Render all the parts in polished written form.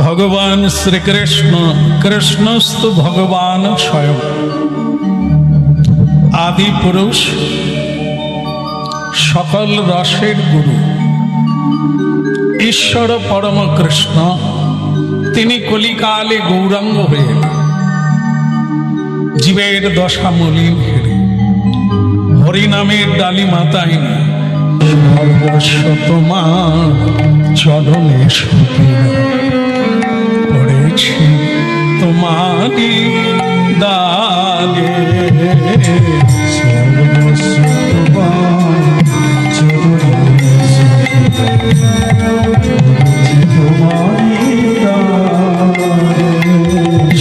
ভগবান শ্রীকৃষ্ণ, কৃষ্ণস্তু ভগবান স্বয়ং, আদি পুরুষ, সকল রসের গুরু, ঈশ্বর পরম কৃষ্ণ। তিনি কলিকালে গৌরাঙ্গ হয়ে জীবের দশা মলিন হেরে হরিনামের ডালি মাতায় সর্বস্ব তোমার চরণে সুখীরা পড়েছি তোমারি দালে। সর্বস্ব তোমার চরণে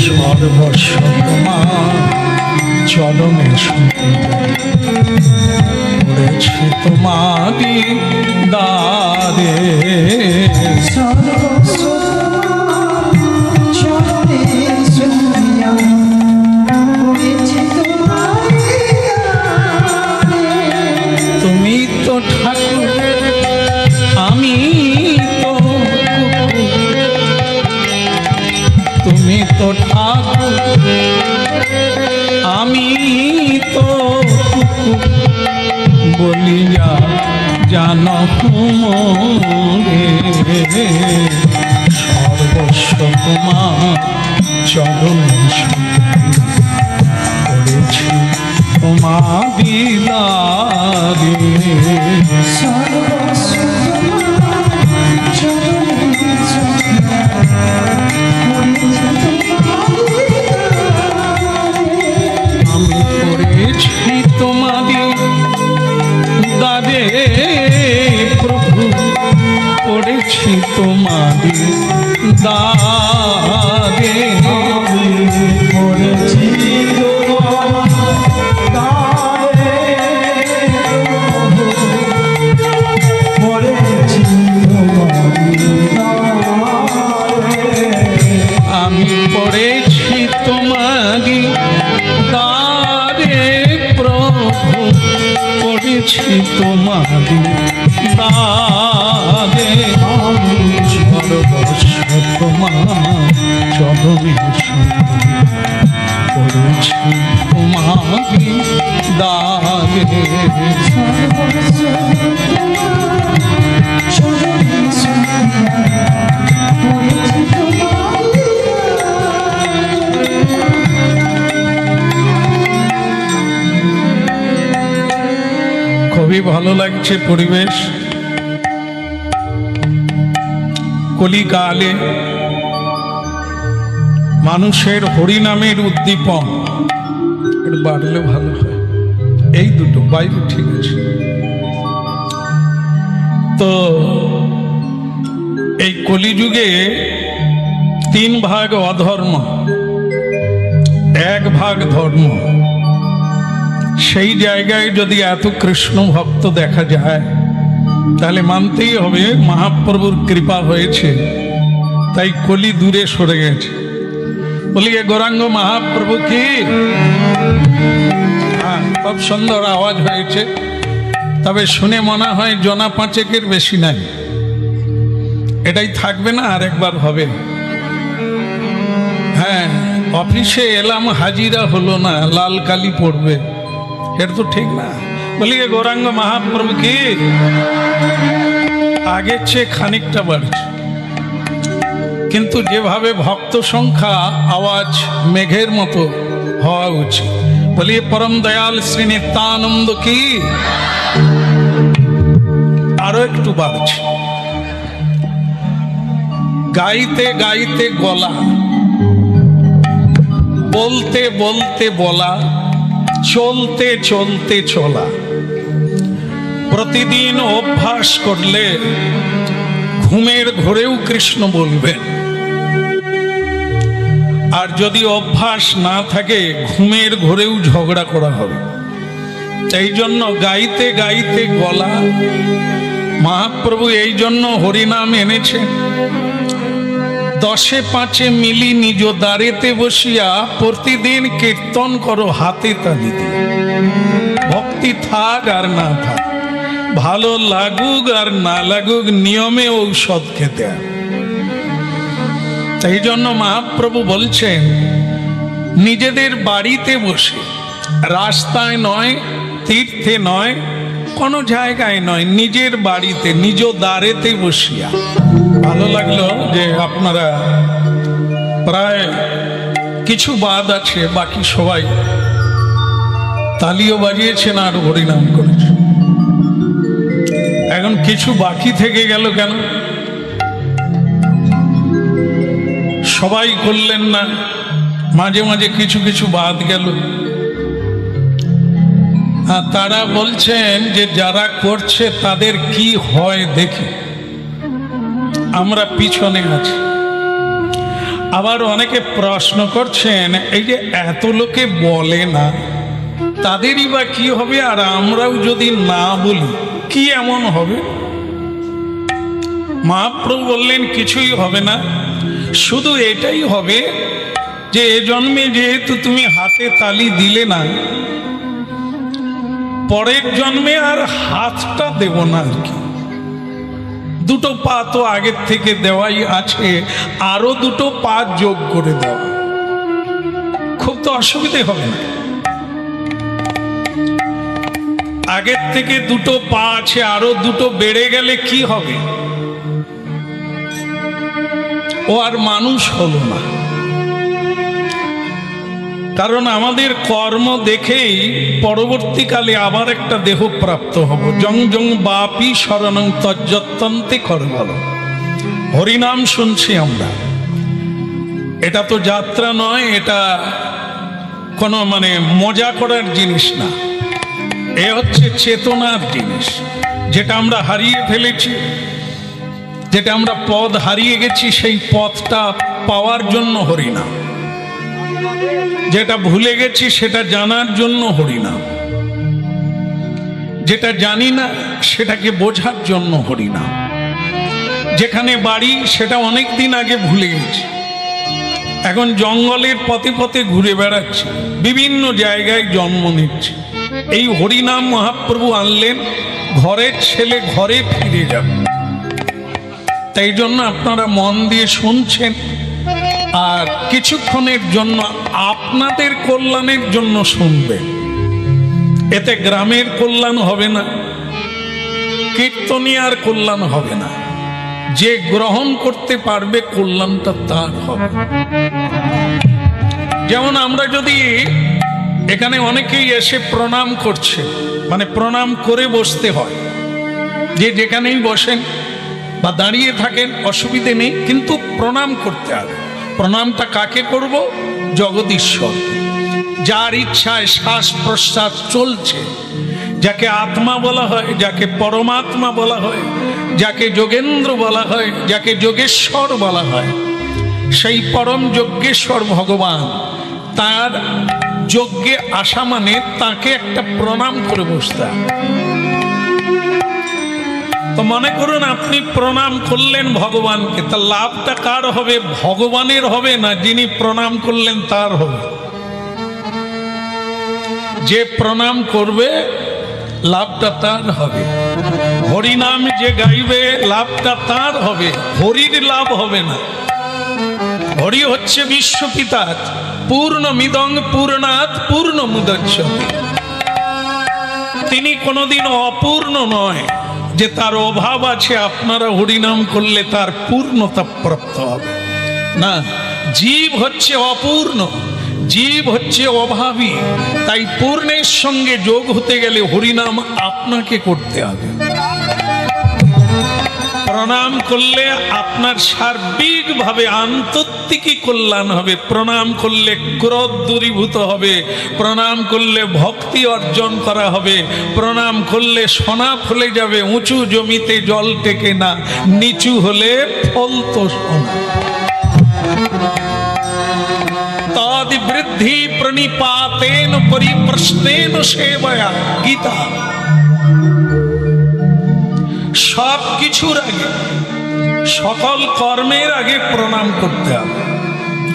সর্বস্ব তোমার চরণে পড়েছি তোমারি দারে। তুমি তো ঠাকুর, আমি তো তুমি তো ঠাকুর, আমি তো বলিয়া জানো মোরে। সর্বস্ব তোমার চরণে পড়েছি তোমার দিদারে। আমি পড়েছি তোমারি দারে প্রভু, পড়েছি তোমারি দারে। পড়েছি আমি পড়েছি তোমারি দারে প্রভু, পড়েছি তোমারি দারে। সর্বস্ব তোমার চরণে পড়েছি তোমারি দারে। খুবই ভালো লাগছে পরিবেশ। কলিকালে মানুষের হরিনামের উদ্দীপন একটু বাড়লে ভালো হয়। এই দুটো বাইরে ঠিক আছে। তো এই কলিযুগে 3 ভাগ অধর্ম, 1 ভাগ ধর্ম। সেই জায়গায় যদি এত কৃষ্ণ ভক্ত দেখা যায় তাহলে মানতেই হবে মহাপ্রভুর কৃপা হয়েছে, তাই কলি দূরে সরে গেছে। বলিয়ে গৌরাঙ্গ মহাপ্রভু কি। খুব সুন্দর আওয়াজ হয়েছে, তবে শুনে মনে হয় জনা 5 বেশি নাই। এটাই থাকবে না, আর একবার হবে। হ্যাঁ, অফিসে এলাম, হাজিরা হলো না, লাল কালি পড়বে, এটা তো ঠিক না। বলিয়ে গৌরাঙ্গ মহাপ্রভু কি। আগের চেয়ে খানিকটা বাড়ছে, কিন্তু যেভাবে ভক্ত সংখ্যা আওয়াজ মেঘের মতো হওয়া উচিত। বলিয়ে পরম দয়াল শ্রী নিত্যানন্দ কি। আরো একটু বাড়ছে। গাইতে গাইতে গলা, বলতে বলতে বলা, চলতে চলতে চলা। প্রতিদিন অভ্যাস করলে ঘুমের ঘোরেও কৃষ্ণ বলবেন, আর যদি অভ্যাস না থাকে ঘুমের ঘোরেও ঝগড়া করা হবে। এই জন্য গাইতে গাইতে গলা। মহাপ্রভু এই জন্য হরিনাম এনেছেন। 10 5 মিলি নিজ দ্বারেতে বসিয়া প্রতিদিন কীর্তন করো হাতে তালি দিয়ে। ভক্তি থাক আর না থাক, ভালো লাগুক আর না লাগুক, নিয়মে ঔষধ খেতে। তাই জন্য মহাপ্রভু বলছেন নিজেদের বাড়িতে বসে, রাস্তায় নয়, তীর্থে নয়, কোনো জায়গায় নয়, নিজের বাড়িতে নিজ দ্বারেতে বসিয়া। ভালো লাগলো যে আপনারা প্রায় কিছু বাদ আছে, বাকি সবাই তালিও বাজিয়েছেন আর হরিনাম করেছে। এখন কিছু বাকি থেকে গেল কেন? সবাই করলেন না, মাঝে মাঝে কিছু কিছু বাদ গেল। আর তারা বলছেন যে যারা করছে তাদের কি হয় দেখি, আমরা পিছনে আছি। আবার অনেকে প্রশ্ন করছেন এই যে এত লোকে বলে না, তাদেরই বা কি হবে, আর আমরাও যদি না বলি কি এমন হবে? মহাপ্রভু বললেন কিছুই হবে না, শুধু এটাই হবে যে এ জন্মে যেহেতু তুমি হাতে তালি দিলে না, পরের জন্মে আর হাতটা দেব না আর কি। দুটো পা তো আগের থেকে দেওয়াই আছে, আরো দুটো পা যোগ করে দেওয়া, খুব তো অসুবিধে হবে না। আগের থেকে দুটো পা আছে, আরো দুটো বেড়ে গেলে কি হবে? ও আর মানুষ হলো না। কারণ আমাদের কর্ম দেখেই পরবর্তীকালে আবার একটা দেহ প্রাপ্ত হব। জং জং বাপি শরণং তজ্জত্যন্তে করবল। হরিনাম শুনছি আমরা, এটা তো যাত্রা নয়, এটা কোনো মানে মজা করার জিনিস না, এ হচ্ছে চেতনার জিনিস। যেটা আমরা হারিয়ে ফেলেছি, যেটা আমরা পথ হারিয়ে গেছি, সেই পথটা পাওয়ার জন্য হরিনাম। যেটা ভুলে গেছি সেটা জানার জন্য হরিনাম। যেটা জানি না সেটাকে বোঝার জন্য হরিনাম। যেখানে বাড়ি সেটা অনেক দিন আগে ভুলে গেছি, এখন জঙ্গলের পথে পথে ঘুরে বেড়াচ্ছে, বিভিন্ন জায়গায় জন্ম নিচ্ছে। এই হরিনাম মহাপ্রভু আনলেন, ঘরের ছেলে ঘরে ফিরে যাবে। তাই জন্য আপনারা মন দিয়ে শুনছেন, আর কিছুক্ষণের জন্য আপনাদের কল্যাণের জন্য শুনবেন। এতে গ্রামের কল্যাণ হবে না, কীর্তনিয়ার কল্যাণ হবে না, যে গ্রহণ করতে পারবে কল্যাণটা তার হবে। যেমন আমরা যদি এখানে অনেকেই এসে প্রণাম করছে, মানে প্রণাম করে বসতে হয়, যে যেখানেই বসেন বা দাঁড়িয়ে থাকেন অসুবিধে নেই, কিন্তু প্রণাম করতে হবে। প্রণামটা কাকে করব? জগদীশ্বর, যার ইচ্ছায় শ্বাস প্রশ্বাস চলছে, যাকে আত্মা বলা হয়, যাকে পরমাত্মা বলা হয়, যাকে যোগেন্দ্র বলা হয়, যাকে যোগেশ্বর বলা হয়, সেই পরম যজ্ঞেশ্বর ভগবান, তার যজ্ঞে আসা মানে তাকে একটা প্রণাম করে বসতে হবে। তো মনে করুন আপনি প্রণাম করলেন ভগবানকে, তার লাভটা কার হবে? ভগবানের হবে না যিনি প্রণাম করলেন তার হবে। যে প্রণাম করবে লাভটা তার হবে। হরিনাম যে গাইবে লাভটা তার হবে, হরির লাভ হবে না। হরি হচ্ছে বিশ্বপিতা, পূর্ণমিদং পূর্ণাৎ পূর্ণমুদচ্যতে। তিনি কোনোদিন অপূর্ণ নয় যে তার অভাব আছে, আপনারা হরিনাম করলে তার পূর্ণতা প্রাপ্ত হবে না। জীব হচ্ছে অপূর্ণ, জীব হচ্ছে অভাবী, তাই পূর্ণের সঙ্গে যোগ হতে গেলে হরিনাম আপনাকে করতে হবে। প্রণাম করলে আপনার সার্বিকভাবে আন্তর্তিকী কল্যাণ হবে। প্রণাম করলে ক্রোধ দূরীভূত হবে, প্রণাম করলে ভক্তি অর্জন করা হবে, প্রণাম করলে সোনা ফলে যাবে। উঁচু জমিতে জল টেকে না, নিচু হলে ফল তো সোনা। তদ বৃদ্ধি প্রণিপাতেন পরিপ্রশ্নেন সেবয়া, গীতা। সব কিছুর আগে, সকল কর্মের আগে প্রণাম করতে হবে।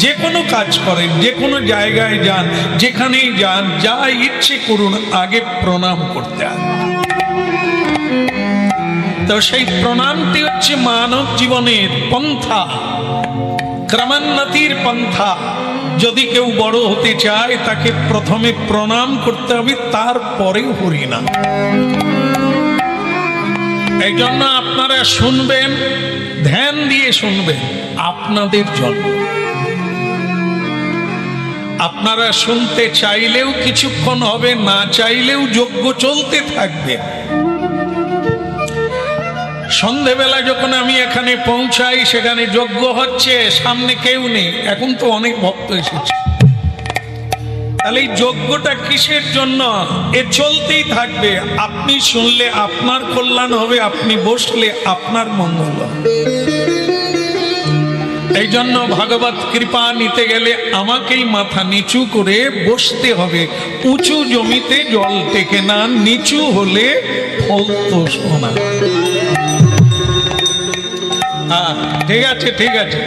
যে কোনো কাজ করেন, যে কোনো জায়গায় যান, যেখানেই যান, যা ইচ্ছে করুন, আগে প্রণাম করতে হবে। তো সেই প্রণামটি হচ্ছে মানব জীবনের পন্থা। ক্রমোন্নতির পন্থা। যদি কেউ বড় হতে চায় তাকে প্রথমে প্রণাম করতে হবে, তারপরে হরিনাম। এই জন্য আপনারা শুনবেন, ধ্যান দিয়ে শুনবেন, আপনাদের জন্য। আপনারা শুনতে চাইলেও কিছুক্ষণ হবে, না চাইলেও যজ্ঞ চলতে থাকবে। সন্ধেবেলা যখন আমি এখানে পৌঁছাই সেখানে যজ্ঞ হচ্ছে, সামনে কেউ নেই, এখন তো অনেক ভক্ত এসেছে। তাহলে এই যজ্ঞটা কিসের জন্য? এ চলতেই থাকবে। আপনি শুনলে আপনার কল্যাণ হবে, আপনি বসলে আপনার মঙ্গল হবে। এই জন্য ভগবত কৃপা নিতে গেলে আমাকেই মাথা নিচু করে বসতে হবে। উঁচু জমিতে জল টেকে না, নিচু হলে ফল তো সোনা। ঠিক আছে, ঠিক আছে।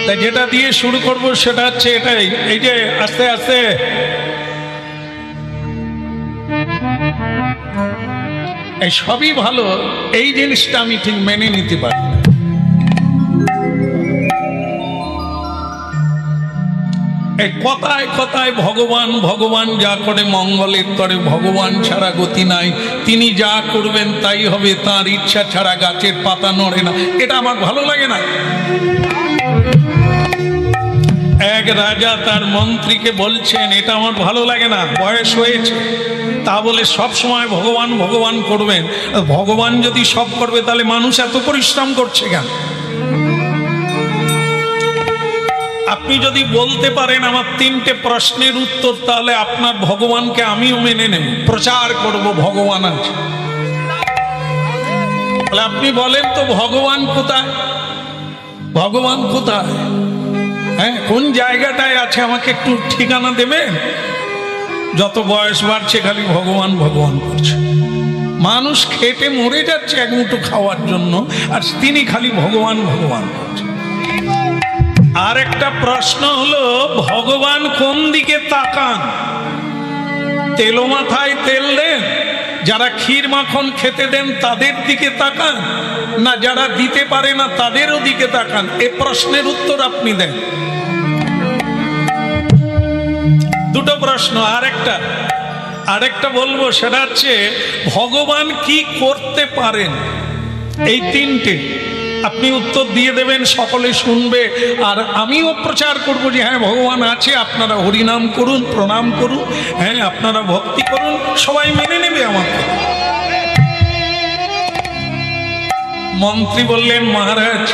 তাই যেটা দিয়ে শুরু করব সেটা হচ্ছে এটাই, এই যে আস্তে আস্তে এই সবই ভালো, এই জিনিসটা আমি ঠিক মেনে নিতে পারি। এই কথায় কথায় ভগবান ভগবান যা করে মঙ্গলের তরে, ভগবান ছাড়া গতি নাই, তিনি যা করবেন তাই হবে, তার ইচ্ছা ছাড়া গাছের পাতা নড়ে না, এটা আমার ভালো লাগে না। এক রাজা তার মন্ত্রীকে বলছেন, এটা আমার ভালো লাগে না, বয়স হয়েছে, তা বলে সব সময় ভগবান ভগবান করবেন। ভগবান যদি সব করবে তাহলে মানুষ এত পরিশ্রম করছে কেন? আপনি যদি বলতে পারেন আমার 3টে প্রশ্নের উত্তর, তাহলে আপনার ভগবানকে আমিও মেনে নেব, প্রচার করব ভগবান আছে। তাহলে আপনি বলেন তো ভগবান কোথায়? ভগবান কোথায়? হ্যাঁ, কোন জায়গাটায় আছে আমাকে একটু ঠিকানা দেবেন? যত বয়স বাড়ছে খালি ভগবান ভগবান করছে। মানুষ খেটে মরে যাচ্ছে এক মুঠো খাওয়ার জন্য, আর তিনি খালি ভগবান ভগবান করছে। আর একটা প্রশ্ন হলো, ভগবান কোন দিকে তাকান? তেলো মাথায় তেল দেন, যারা ক্ষীর মাখন খেতে দেন তাদের দিকে তাকান, না যারা দিতে পারে না তাদেরও দিকে তাকান? এ প্রশ্নের উত্তর আপনি দেন। দুটো প্রশ্ন। আরেকটা বলবো, সেটা হচ্ছে ভগবান কি করতে পারেন? এই 3টে আপনি উত্তর দিয়ে দেবেন, সকলে শুনবে, আর আমিও প্রচার করব যে হ্যাঁ ভগবান আছে, আপনারা হরিনাম করুন, প্রণাম করুন, হ্যাঁ আপনারা ভক্তি করুন, সবাই মেনে নেবে আমাকে। মন্ত্রী বললেন, মহারাজ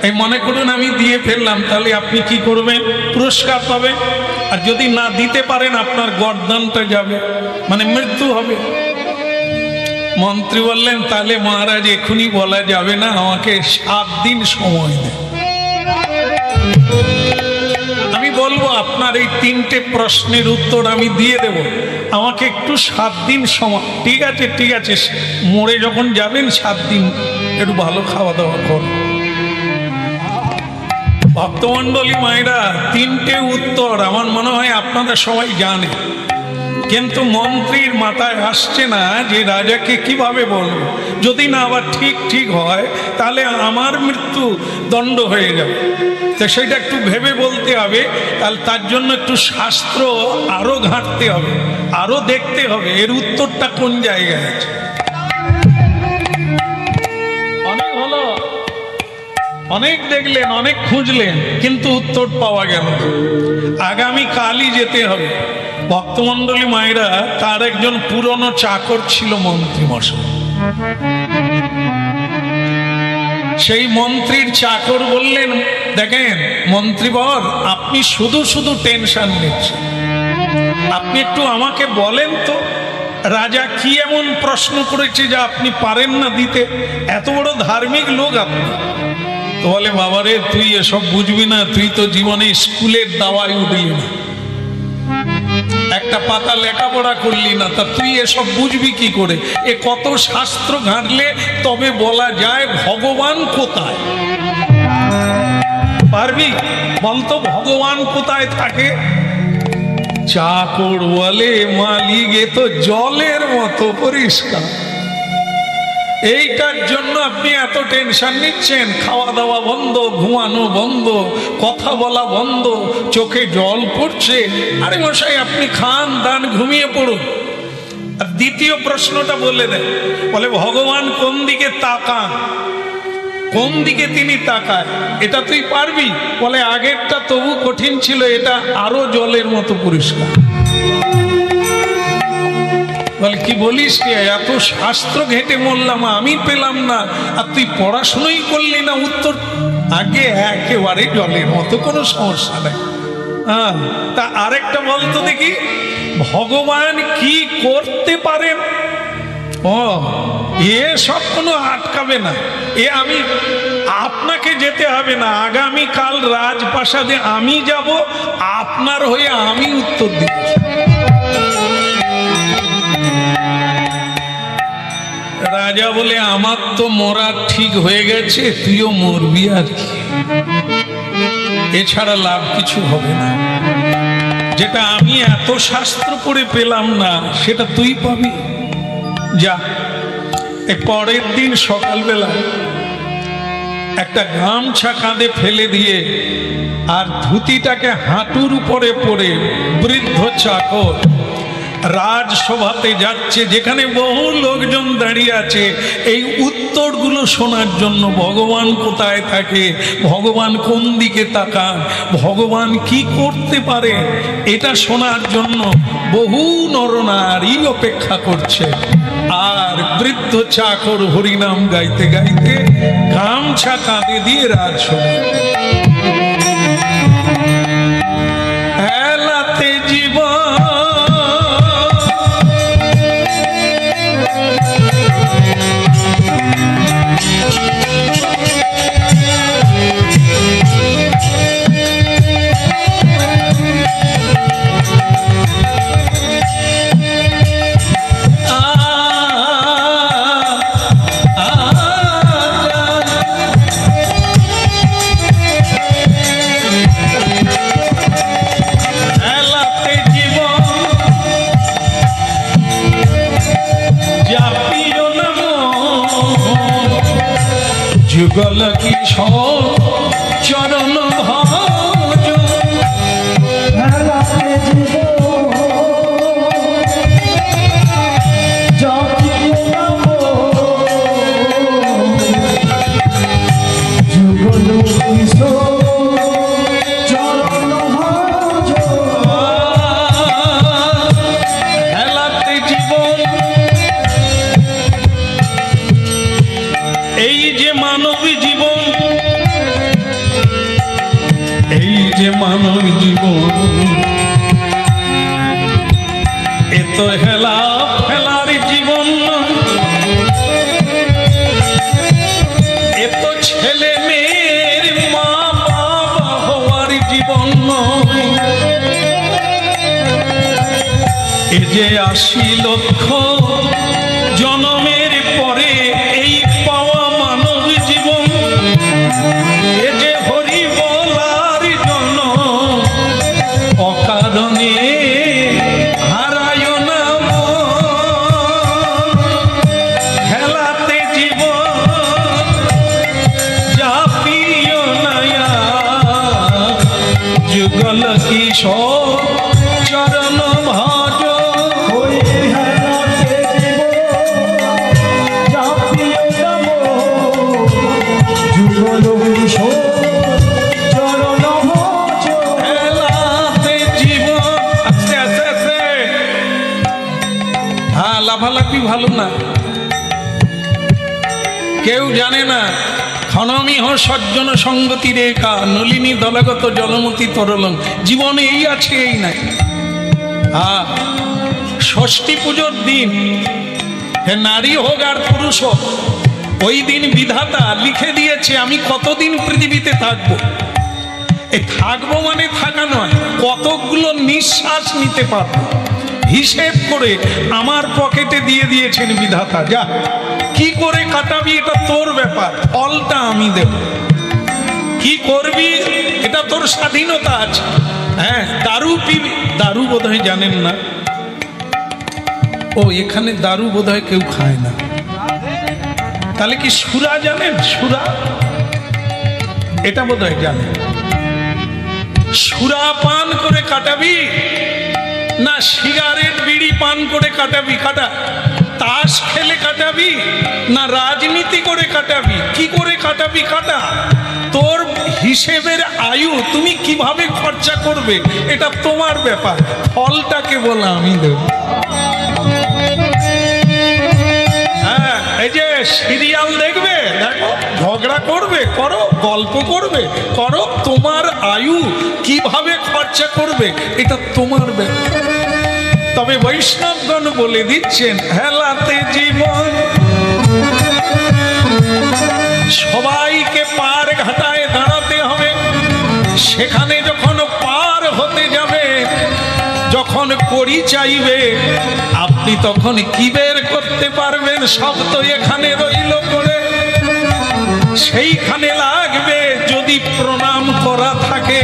এই মনে করুন আমি দিয়ে ফেললাম, তাহলে আপনি কি করবেন? পুরস্কার পাবেন, আর যদি না দিতে পারেন আপনার গর্দানটা যাবে, মানে মৃত্যু হবে। মন্ত্রী বললেন, তাহলে মহারাজ এখনই বলা যাবে না, আমাকে 7 দিন সময় দেন। আমি বলবো আপনার এই 3টে প্রশ্নের উত্তর আমি দিয়ে দেব, আমাকে একটু 7 দিন সময়। ঠিক আছে, ঠিক আছে, মরে যখন যাবেন 7 দিন একটু ভালো খাওয়া দাওয়া কর। ভক্তমণ্ডলী মায়েরা, 3টে উত্তর আমার মনে হয় আপনারা সবাই জানে, কিন্তু মন্ত্রীর মাথায় আসছে না যে রাজাকে কিভাবে বলবো। যদি না আবার ঠিক হয় তাহলে আমার মৃত্যু দণ্ড হয়ে যাবে, তো সেটা একটু ভেবে বলতে হবে। তাহলে তার জন্য একটু শাস্ত্র আরো ঘাঁটতে হবে, আরো দেখতে হবে এর উত্তরটা কোন জায়গায় আছে। অনেক হলো, অনেক দেখলেন, অনেক খুঁজলেন, কিন্তু উত্তর পাওয়া গেল না। আগামী কালই যেতে হবে। ভক্তমণ্ডলী মায়েরা, তার একজন পুরনো চাকর ছিল মন্ত্রী মশাই। সেই মন্ত্রীর চাকর বললেন, দেখেন মন্ত্রীবর, আপনি শুধু শুধু টেনশন নিচ্ছেন, আপনি একটু আমাকে বলেন তো রাজা কি এমন প্রশ্ন করেছে যা আপনি পারেন না দিতে? এত বড় ধার্মিক লোক আপনি। তো বলে, বাবারে তুই এসব বুঝবি না, তুই তো জীবনে স্কুলের দাওয়ায় উঠলি না, একটা পাতা লেখাপড়া করলি না, তা তুই এসব বুঝবি কি করে? এ কত শাস্ত্র ঘাঁটলে তবে বলা যায় ভগবান কোথায়। পারবি বলতো ভগবান কোথায় থাকে? চাকর বলে, মালিক এ তো জলের মতো পরিষ্কার। এইটার জন্য আপনি এত টেনশন নিচ্ছেন? খাওয়া দাওয়া বন্ধ, ঘুমানো বন্ধ, কথা বলা বন্ধ, চোখে জল পড়ছে। আরে মশাই, আপনি খান দান, ঘুমিয়ে পড়ুন। আর দ্বিতীয় প্রশ্নটা বলে দেন, বলে ভগবান কোন দিকে তাকান, কোন দিকে তিনি তাকায়, এটা তুই পারবি? বলে আগেরটা তবু কঠিন ছিল, এটা আরো জলের মতো পরিষ্কার। বলে কি বলিস রে, এত শাস্ত্র ঘেটে মরলাম, আমি পেলাম না, আর তুই পড়াশোনাই করলি না উত্তর? আগে একেবারে জলের মতো, কোনো সমস্যা নেই। হ্যাঁ, তা আরেকটা বলতো দেখি, ভগবান কি করতে পারেন? ও এ সব কোনো আটকাবে না, এ আমি আপনাকে যেতে হবে না, আগামী কাল রাজপ্রাসাদে আমি যাব, আপনার হয়ে আমি উত্তর দিব। রাজা বলে আমার তো মরা ঠিক হয়ে গেছে, তুইও মরবি আর কি, এছাড়া লাভ কিছু হবে না। যেটা আমি এত শাস্ত্র পড়ে পেলাম না, সেটা তুই পাবি, যা। পরের দিন সকালবেলা একটা গামছা কাঁধে ফেলে দিয়ে আর ধুতিটাকে হাঁটুর উপরে পরে বৃদ্ধ চাকর রাজসভাতে যাচ্ছে, যেখানে বহু লোকজন দাঁড়িয়ে আছে এই উত্তরগুলো শোনার জন্য। ভগবান কোথায় থাকে, ভগবান কোন দিকে তাকান, ভগবান কি করতে পারে, এটা শোনার জন্য বহু নরনারী অপেক্ষা করছে। আর বৃদ্ধ চাকর হরিনাম গাইতে গাইতে গামছা কাঁধে দিয়ে রাজসভা। হেলাতে জীবন যুগল কিশোর চরণ ভজ, যুগল কিশোর চরণ ভজ, হেলাতে জীবন। এই যে মানব জীবন, এই যে মানব জীবন, এ তো হেলা ফেলার জীবন, এ তো ছেলে মেয়ের মা বাবা হওয়ার জীবন। এ যে ৮০ লক্ষ জনমের পরে এই পাওয়া মানব জীবন, এ যে হরি বলার জন্য অকারণে হারায় না হেলাতে জীবন, যা প্রিয় নয়া যুগল কিশোর চরণ ভজ। লাফালাফি ভালো না, কেউ জানে না। ক্ষণমিহ সজ্জন সঙ্গতি রেখা নলিনী দলগত জলমতি তরলং, জীবনে এই আছে এই নাই। ষষ্ঠী পুজোর দিন, হে নারী হোক আর পুরুষ হোক, ওই দিন বিধাতা লিখে দিয়েছে আমি কতদিন পৃথিবীতে থাকবো। এই থাকবো মানে থাকা নয়, কতগুলো নিঃশ্বাস নিতে পারবো হিসেব করে আমার পকেটে দিয়ে দিয়েছেন বিধাতা। যা কি করে কাটাবি এটা তোর ব্যাপার, ফলটা আমি দেব। কি করবি এটা তোর স্বাধীনতা আছে। হ্যাঁ, দারু পিবি, দারু বোধহয় জানেন না। ও এখানে দারু বোধহয় কেউ খায় না। তাহলে কি সুরা জানেন? সুরা এটা বোধহয় জানেন। সুরা পান করে কাটাবি না সিগারেট বিড়ি পান করে কাটাবি? কাটা। তাস খেলে কাটাবি না রাজনীতি করে কাটাবি? কি করে কাটাবি? কাটা। তোর হিসেবের আয়ু তুমি কিভাবে খরচা করবে এটা তোমার ব্যাপার, ফলটাকে বলা আমি দেব। হ্যাঁ, এই যে সিরিয়াল দেখবে, দেখো, ঝগড়া করবে করো, গল্প করবে করো, তোমার আয়ু কিভাবে খরচা করবে এটা তোমার ব্যাপার। তবে বৈষ্ণবগণ বলে দিচ্ছেন হেলাতে জীবন, সবাইকে পার ঘাটায় দাঁড়াতে হবে। সেখানে যখন পার হতে যাবে, যখন কড়ি চাইবে, আপনি তখন কি বের করতে পারবেন? সব তো এখানে রইল করে। সেইখানে লাগবে যদি প্রণাম করা থাকে,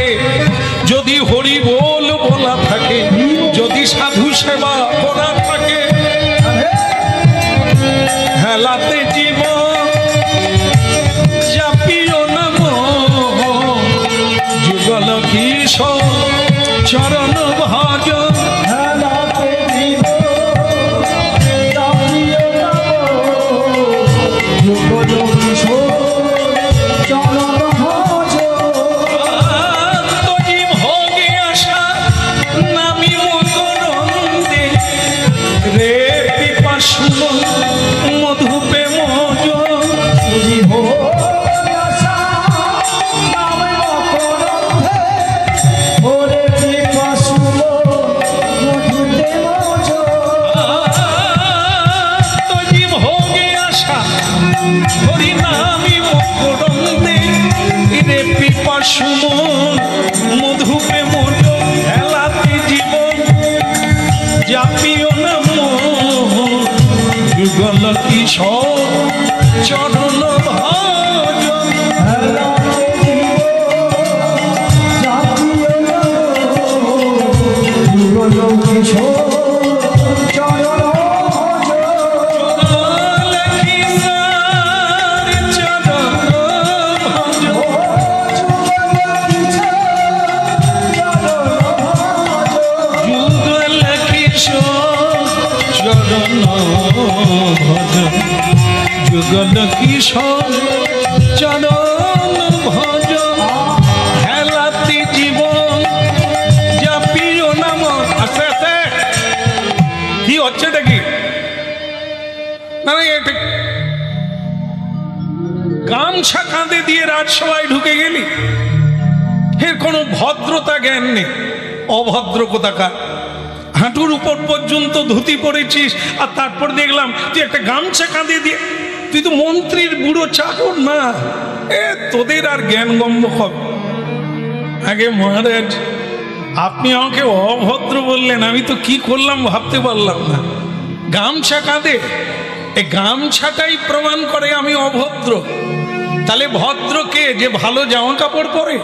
যদি হরি বল বলা থাকে, যদি সাধু সেবা করা থাকে। হেলাতে জীবন চাপিও নাম যুগল কিশোর চরণ ভজ। মধুপে মজ হেলাতে জীবন জাপিও নাম যুগল কিশোর চরণ ভজ। যুগল কিশোর যুগল কিশোর চরণ ভজ। হেলাতে জীবন জাপিও নাম। আস্তে আস্তে কি হচ্ছে এটা? কি না, গামছা কাঁধে দিয়ে রাজসভায় ঢুকে গেলি, এর কোনো ভদ্রতা জ্ঞান নেই, অভদ্র কোথাকার। হাঁটুর উপর পর্যন্ত ধুতি পরেছিস, আর তারপর দেখলাম তুই একটা গামছা কাঁধে দিয়ে। তুই তো মন্ত্রীর বুড়ো চাকর না, তোদের আর জ্ঞান গম্য হবে। আগে মহারাজ আপনি আমাকে অভদ্র বললেন, আমি তো কি করলাম ভাবতে পারলাম না। গামছা কাঁধে, এই গামছাটাই প্রমাণ করে আমি অভদ্র। তাহলে ভদ্র কে? যে ভালো জামা কাপড় পরে।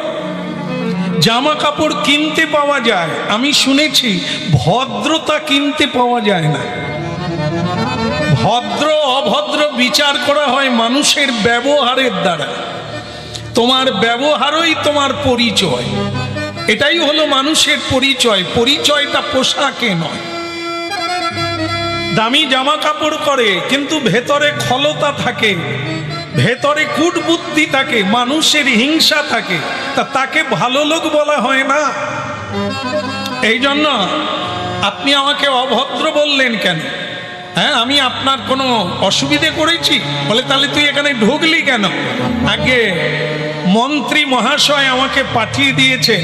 জামা কাপড় কিনতে পাওয়া যায়, আমি শুনেছি ভদ্রতা কিনতে পাওয়া যায় না। ভদ্র অভদ্র বিচার করা হয় মানুষের ব্যবহারের দ্বারা। তোমার ব্যবহারই তোমার পরিচয়, এটাই হলো মানুষের পরিচয়। পরিচয়টা পোশাকে নয়। দামি জামা কাপড় করে কিন্তু ভেতরে খলতা থাকে, ভেতরে কূটবুদ্ধি থাকে, মানুষের হিংসা থাকে, তা তাকে ভালো লোক বলা হয় না। এই জন্য আপনি আমাকে অভদ্র বললেন কেন? হ্যাঁ, আমি আপনার কোনো অসুবিধে করেছি? বলে তাহলে তুই এখানে ঢুকলি কেন? আগে মন্ত্রী মহাশয় আমাকে পাঠিয়ে দিয়েছে,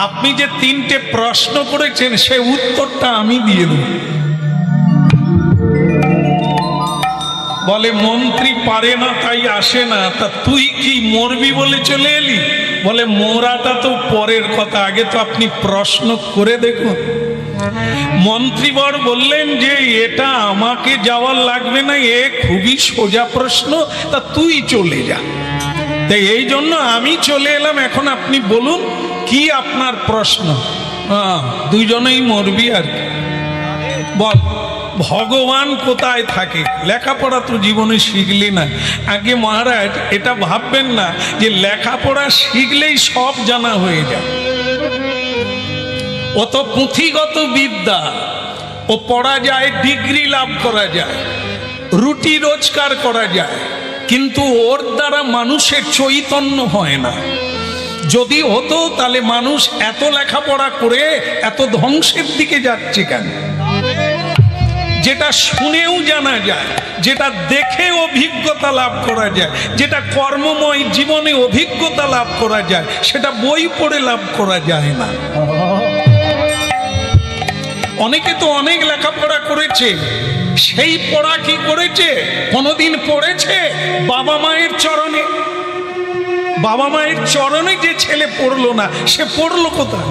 আপনি যে 3টে প্রশ্ন করেছেন সে উত্তরটা আমি দিয়ে দেব। বলে মন্ত্রী পারে না তাই আসে না, তা তুই কি মরবি বলে চলে এলি? বলে মোরাটা তো পরের কথা, আগে তো আপনি প্রশ্ন করে দেখুন। মন্ত্রীবর বললেন যে এটা আমাকে যাওয়ার লাগবে না, এ খুবই সোজা প্রশ্ন, তা তুই চলে যা। তাই এই জন্য আমি চলে এলাম। এখন আপনি বলুন কি আপনার প্রশ্ন? দুইজনেই মরবি আর কি, বল। ভগবান কোথায় থাকে? লেখাপড়া তো জীবনে শিখলি না। আগে মহারাজ এটা ভাববেন না যে লেখাপড়া শিখলেই সব জানা হয়ে যায়। ও তো পুঁথিগত বিদ্যা, ও পড়া যায়, ডিগ্রি লাভ করা যায়, রুটি রোজগার করা যায়, কিন্তু ওর দ্বারা মানুষের চৈতন্য হয় না। যদি হতো তাহলে মানুষ এত লেখাপড়া করে এত ধ্বংসের দিকে যাচ্ছে কেন? যেটা শুনেও জানা যায়, যেটা দেখে অভিজ্ঞতা লাভ করা যায়, যেটা কর্মময় জীবনে অভিজ্ঞতা লাভ করা যায়, সেটা বই পড়ে লাভ করা যায় না। অনেকে তো অনেক লেখাপড়া করেছে, সেই পড়া কি করেছে? কোনোদিন পড়েছে বাবা মায়ের চরণে? বাবা মায়ের চরণে যে ছেলে পড়লো না, সে পড়লো কোথায়?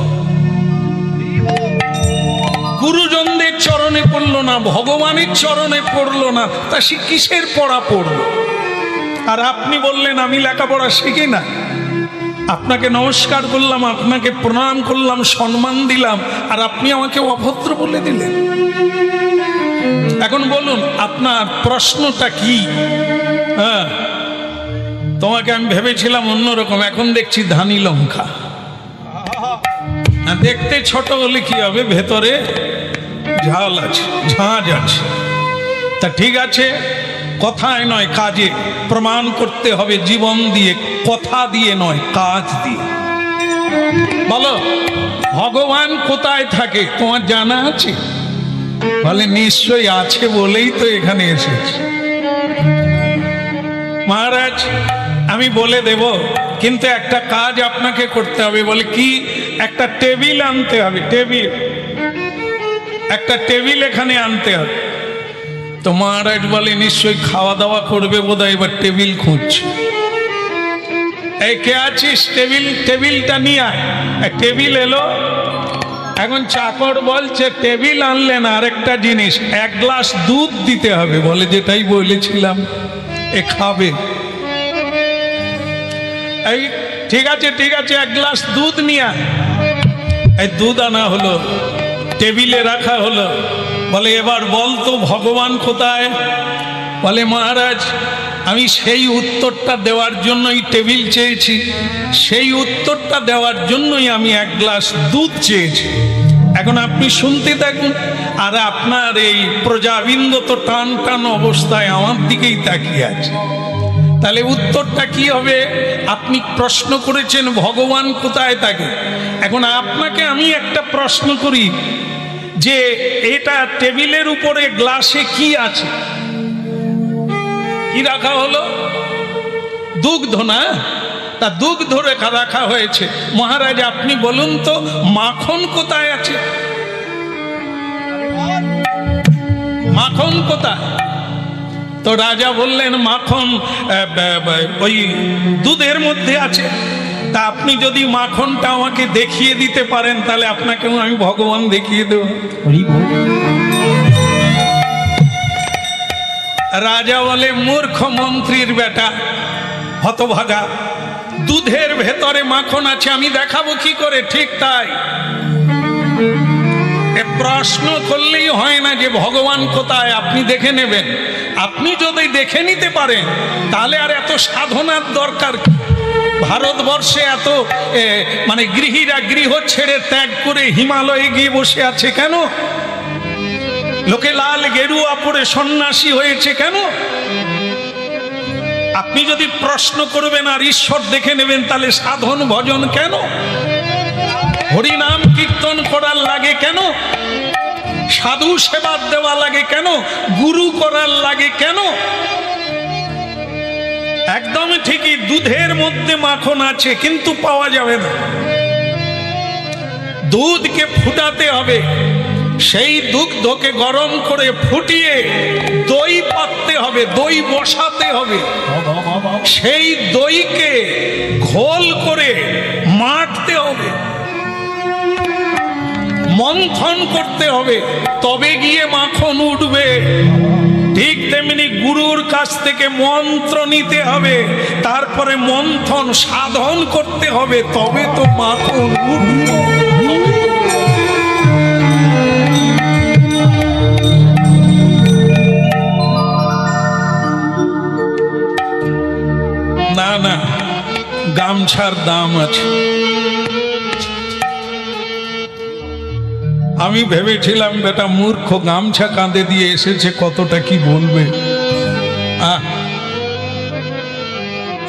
গুরুজনদের চরণে পড়লো না, ভগবানের চরণে পড়লো না, তা সে কিসের পড়া পড়লো? আর আপনি বললেন আমি লেখাপড়া শিখি না। আপনাকে নমস্কার করলাম, আপনাকে প্রণাম করলাম, সম্মান দিলাম, আর আপনি আমাকে অভদ্র বলে দিলেন। এখন বলুন আপনার প্রশ্নটা কি? হ্যাঁ, তোমাকে আমি ভেবেছিলাম অন্যরকম, এখন দেখছি ধানি লঙ্কা। দেখতে ছোট হলে কি হবে, ভেতরে ঝাল আছে, ঝাঁঝ আছে। তা ঠিক আছে, কথায় নয় কাজে প্রমাণ করতে হবে, জীবন দিয়ে, কথা দিয়ে নয়, কাজ দিয়ে। বলো ভগবান কোথায় থাকে তোমার জানা আছে? বলে নিশ্চয়ই আছে বলেই তো এখানে এসেছি। মহারাজ আমি বলে দেব, কিন্তু একটা কাজ আপনাকে করতে হবে। বলে কি? একটা টেবিল আনতে হবে, টেবিল, একটা টেবিল এখানে আনতে হবে। তো মহারাজ বলে নিশ্চয়ই খাওয়া দাওয়া করবে বোধহয়, এবার টেবিল খুঁজছে। এই কে আছিস? টেবিলটা নিয়ে আয়। টেবিল এলো, এখন চাকর বলছে টেবিল আনলেন, আরেকটা জিনিস, এক গ্লাস দুধ দিতে হবে। বলে যেটাই বলেছিলাম, এ খাবে। এই ঠিক আছে ঠিক আছে, এক গ্লাস দুধ নিয়ে আয়। এই দুধ আনা হলো, টেবিলে রাখা হলো। বলে এবার বল তো ভগবান কোথায়? বলে মহারাজ আমি সেই উত্তরটা দেওয়ার জন্যই টেবিল চেয়েছি, সেই উত্তরটা দেওয়ার জন্যই আমি এক গ্লাস দুধ চেয়েছি। এখন আপনি শুনতে থাকুন, আর আপনার এই প্রজাবৃন্দ তো টান টান অবস্থায় আমার দিকেই তাকিয়ে আছে। তাহলে উত্তরটা কি হবে? আপনি প্রশ্ন করেছেন ভগবান কোথায় থাকে। এখন আপনাকে আমি একটা প্রশ্ন করি, যে এটা টেবিলের উপরে গ্লাসে কি আছে? কি রাখা হলো? দুগ্ধ না? তা দুগ্ধ রাখা হয়েছে। মহারাজ আপনি বলুন তো মাখন কোথায় আছে? মাখন কোথায়? তো রাজা বললেন মাখন ওই দুধের মধ্যে আছে। তা আপনি যদি মাখনটা আমাকে দেখিয়ে দিতে পারেন, তাহলে আপনাকে আমি ভগবান দেখিয়ে দেব। রাজা বলে মূর্খ মন্ত্রীর বেটা, হতভাগা, দুধের ভেতরে মাখন আছে, আমি দেখাবো কি করে? ঠিক তাই, প্রশ্ন করলেই হয় না যে ভগবান কোথায়, আপনি দেখে নেবেন। আপনি যদি দেখে নিতে পারেন তাহলে আর এত সাধনার দরকার। ভারতবর্ষে এত মানে গৃহীরা গৃহ ছেড়ে ত্যাগ করে হিমালয়ে গিয়ে বসে আছে কেন? লোকে লাল গেরুয়া পরে সন্ন্যাসী হয়েছে কেন? আপনি যদি প্রশ্ন করবেন আর ঈশ্বর দেখে নেবেন, তাহলে সাধন ভজন কেন? হরিনাম কীর্তন করার লাগে কেন? সাধু সেবা দেওয়া লাগে কেন? গুরু করার লাগে কেন? একদমই ঠিকই, দুধের মধ্যে মাখন আছে, কিন্তু পাওয়া যাবে না। দুধকে ফুটাতে হবে, সেই দুগ্ধকে গরম করে ফুটিয়ে দই পাততে হবে, দই বসাতে হবে, সেই দইকে ঘোল করে মাখতে হবে, মন্থন করতে হবে, তবে গিয়ে মাখন উঠবে। ঠিক তেমনি গুরুর কাছ থেকে মন্ত্র নিতে হবে, তারপরে মন্থন সাধন করতে হবে, তবে তো মাখন উঠবে। গামছার দাম আছে। আমি ভেবেছিলাম বেটা মূর্খ গামছা কাঁধে দিয়ে এসেছে, কতটা কি বলবে।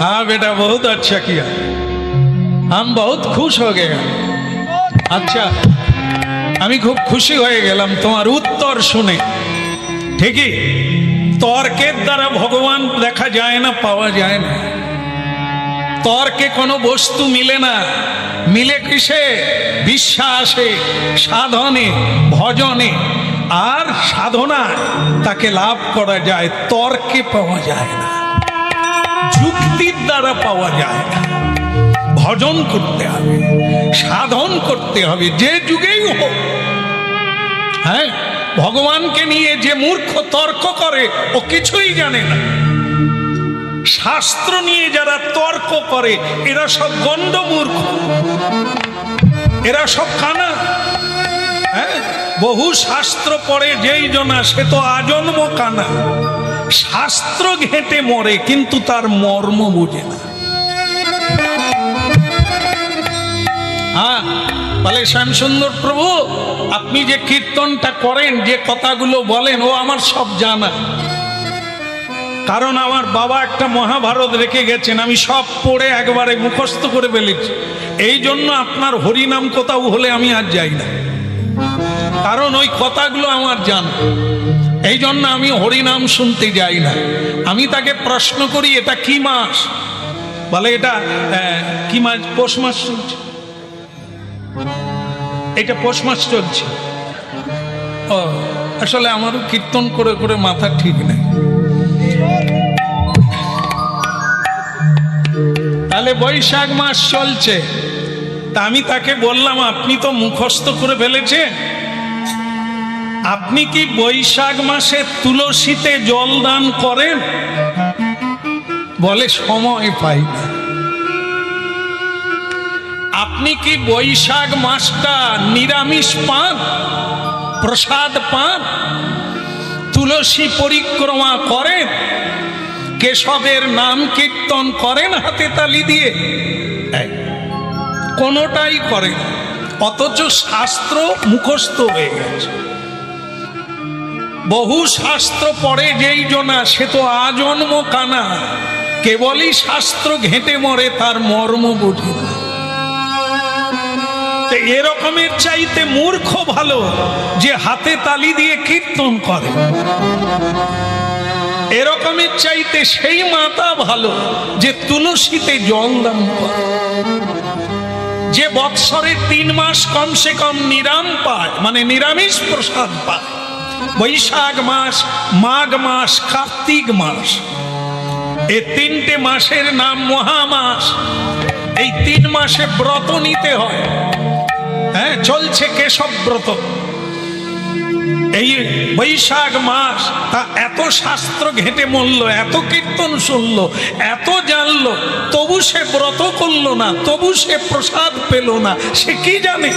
हाँ बेटा बहुत अच्छा किया, हम बहुत खुश हो गए। अच्छा আমি খুব খুশি হয়ে গেলাম তোমার উত্তর শুনে। ঠিকই, তর্কের দ্বারা ভগবান দেখা যায় না, পাওয়া যায় না। তর্কে কোনো বস্তু মিলে না, মিলে কিসে? বিশ্বাসে, সাধনে, ভজনে। আর সাধনা তাকে লাভ করা যায়, তর্কে পাওয়া যায় না, যুক্তির দ্বারা পাওয়া যায় না। ভজন করতে হবে, সাধন করতে হবে, যে যুগেই হোক। হ্যাঁ, ভগবানকে নিয়ে যে মূর্খ তর্ক করে ও কিছুই জানে না। শাস্ত্র নিয়ে যারা তর্ক করে এরা সব গণ্ড মূর্খ, এরা সব কানা। হ্যাঁ, বহু শাস্ত্র পড়ে যেই জনা সে তো আজন্ম কানা। শাস্ত্র ঘেঁটে মরে কিন্তু তার মর্ম বোঝে না। হ্যাঁ, বলে শ্যামসুন্দর প্রভু আপনি যে কীর্তনটা করেন, যে কথাগুলো বলেন ও আমার সব জানা। কারণ আমার বাবা একটা মহাভারত রেখে গেছেন, আমি সব পড়ে একবারে মুখস্থ করে ফেলেছি। এই জন্য আপনার হরিনাম কোথাও হলে আমি আর যাই না, কারণ ওই কথাগুলো আমার জানা। এই জন্য আমি হরিনাম শুনতে যাই না। আমি তাকে প্রশ্ন করি এটা কি মাস, বলে এটা কি মাস? পৌষ মাস চলছে, এটা পৌষ মাস চলছে। ও আসলে আমারও কীর্তন করে করে মাথা ঠিক নেই। তাহলে বৈশাখ মাস চলছে। তা আমি তাকে বললাম আপনি তো মুখস্থ করে ফেলেছেন, আপনি কি বৈশাখ মাসে তুলসীতে জল দান করেন? বলে সময় পাই না। আপনি কি বৈশাখ মাসটা নিরামিষ পান, প্রসাদ পান, তুলসী পরিক্রমা করেন, কেশবের নাম কীর্তন করেন হাতে তালি দিয়ে? কোনোটাই করেন, অথচ শাস্ত্র মুখস্থ হয়ে গেছে। বহু শাস্ত্র পড়ে যেই জনা সে তো আজন্ম কানা, কেবলই শাস্ত্র ঘেঁটে মরে, তার মর্ম বোঝে না। এরকমের চাইতে মূর্খ ভালো যে হাতে তালি দিয়ে কীর্তন করে। এরকমের চাইতে সেই মাতা ভালো যে তুলসীতে জল দান করে, যে বৎসরে 3 মাস কমসে কম নিরাম পায়, মানে নিরামিষ প্রসাদ পায়। বৈশাখ মাস, মাঘ মাস, কার্তিক মাস, এই 3টে মাসের নাম মহামাস। এই 3 মাসে ব্রত নিতে হয়। হ্যাঁ, চলছে কেশব ব্রত। এই বৈশাখ মাস তা এত শাস্ত্র ঘেঁটে মরল, এত কীর্তন শুনল, এত জানলো, তবু সে ব্রত করলো না, তবু সে প্রসাদ পেল না। সে কি জানে?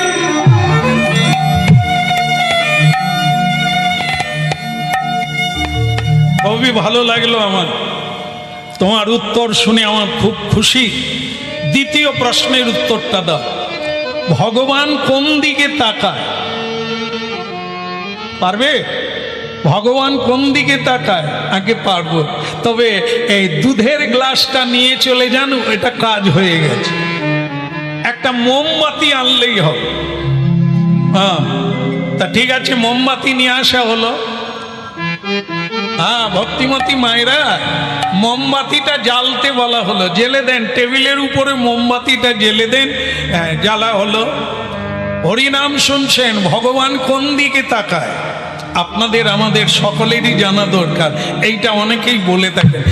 খুবই ভালো লাগলো আমার তোমার উত্তর শুনে, আমার খুব খুশি। দ্বিতীয় প্রশ্নের উত্তরটা দাও। ভগবান কোন দিকে তাকায়? পারবে? ভগবান কোন দিকে তাকায়? আগে পারবো, তবে এই দুধের গ্লাসটা নিয়ে চলে জানো, এটা কাজ হয়ে গেছে। একটা মোমবাতি আনলেই হবে। হ্যাঁ, তা ঠিক আছে, মোমবাতি নিয়ে আসা হলো। হ্যাঁ, ভক্তিমতী মায়েরা মোমবাতিটা জ্বালতে বলা হলো, জেলে দেন, টেবিলের উপরে মোমবাতিটা জেলে দেন। জ্বালা হলো, হরিনাম শুনছেন। ভগবান কোন দিকে তাকায়? আপনাদের আমাদের সকলেরই জানা দরকার। এইটা অনেকেই বলে থাকেন,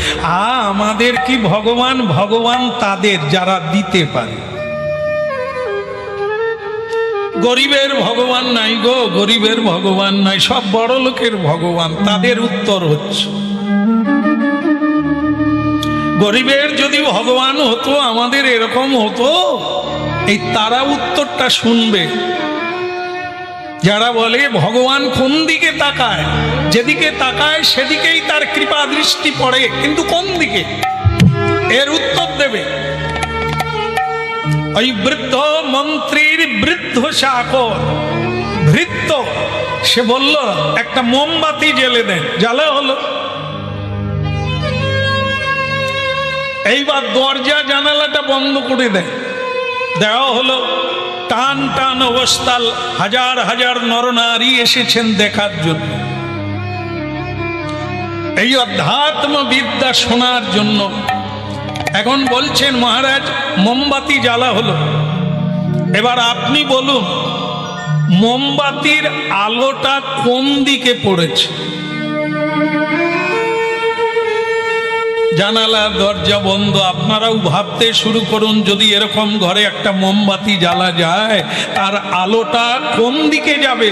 আমাদের কি ভগবান? ভগবান তাদের যারা দিতে পারে। গরিবের ভগবান নাই গো, গরিবের ভগবান নাই, সব বড় লোকের ভগবান। তাদের উত্তর হচ্ছে, গরিবের যদি ভগবান হতো, আমাদের এরকম হতো, এই তারা উত্তরটা শুনবে। যারা বলে ভগবান কোন দিকে তাকায়, যেদিকে তাকায় সেদিকেই তার কৃপা দৃষ্টি পড়ে, কিন্তু কোন দিকে, এর উত্তর দেবে। ওই বৃদ্ধ মন্ত্রীর বৃদ্ধ চাকর ভৃত্য, সে বলল একটা মোমবাতি জ্বেলে দেন, জ্বালা হলো। এইবার দরজা জানালাটা বন্ধ করে দেওয়া হলো। টান টান অবস্থা, হাজার হাজার নরনারী এসেছেন দেখার জন্য, এই অধ্যাত্ম বিদ্যা শোনার জন্য। এখন বলছেন মহারাজ মোমবাতি জ্বালা হলো, এবার আপনি বলুন মোমবাতির আলোটা কোন দিকে পড়েছে? জানালা দরজা বন্ধ। আপনারাও ভাবতে শুরু করুন, যদি এরকম ঘরে একটা মোমবাতি জ্বালা যায় তার আলোটা কোন দিকে যাবে?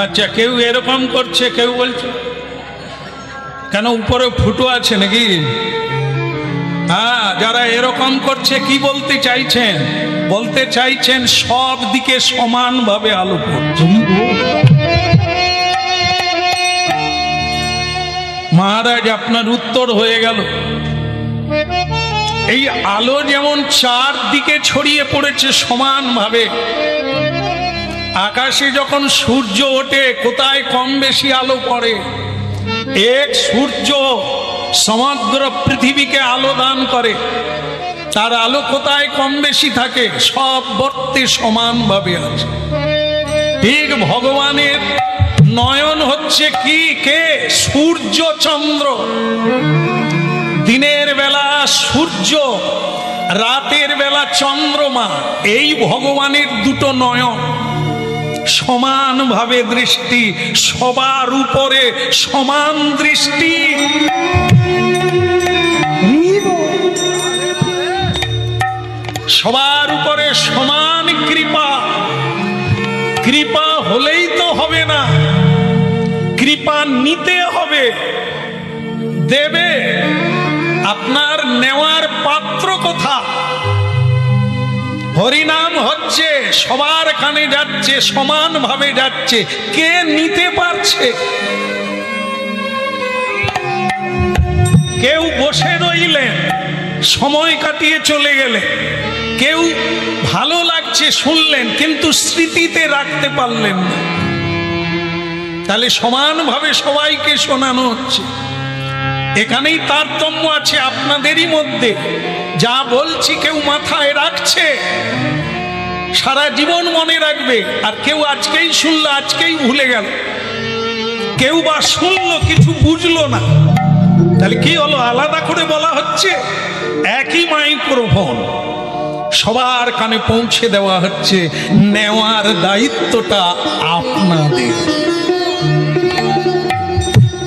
আচ্ছা, কেউ এরকম করছে, কেউ বলছে কেন উপরে ফুটো আছে নাকি? হ্যাঁ, যারা এরকম করছে কি বলতে চাইছেন? বলতে চাইছেন সব দিকে সমানভাবে আলো পড়ছে। মহারাজ আপনার উত্তর হয়ে গেল। এই আলো যেমন চারদিকে ছড়িয়ে পড়েছে সমানভাবে, আকাশে যখন সূর্য ওঠে কোথায় কম বেশি আলো পড়ে? এক সূর্য সমগ্র পৃথিবীকে আলো দান করে, তার আলো কোথায় কম বেশি থাকে? সব বর্তে সমানভাবে আছে। ঠিক ভগবানের নয়ন হচ্ছে কি? কে? সূর্য চন্দ্র। দিনের বেলা সূর্য, রাতের বেলা চন্দ্রমা, এই ভগবানের দুটো নয়ন। সমানভাবে দৃষ্টি, সবার উপরে সমান দৃষ্টি। সবার উপরে সমান কৃপা। কৃপা হলেই তো হবে না, কৃপা নিতে হবে। দেবে, আপনার নেওয়ার পাত্র কোথা? হরিনাম হচ্ছে সবার কানে যাচ্ছে, সমানভাবে যাচ্ছে, কে নিতে পারছে? কেউ বসে রইলেন, সময় কাটিয়ে চলে গেলে, কেউ ভালো লাগছে শুনলেন কিন্তু স্মৃতিতে রাখতে পারলেন না। তাহলে সমানভাবে সবাইকে শোনানো হচ্ছে। এখানেই তারতম্য আছে আপনাদেরই মধ্যে। যা বলছি কেউ মাথায় রাখছে, সারা জীবন মনে রাখবে, আর কেউ আজকেই শুনলো আজকেই ভুলে গেল। কেউ বা শুনলো কিছু বুঝলো না। তাহলে কি হলো? আলাদা করে বলা হচ্ছে, একই মাইক্রোফোন সবার কানে পৌঁছে দেওয়া হচ্ছে। নেওয়ার দায়িত্বটা আপনাদের।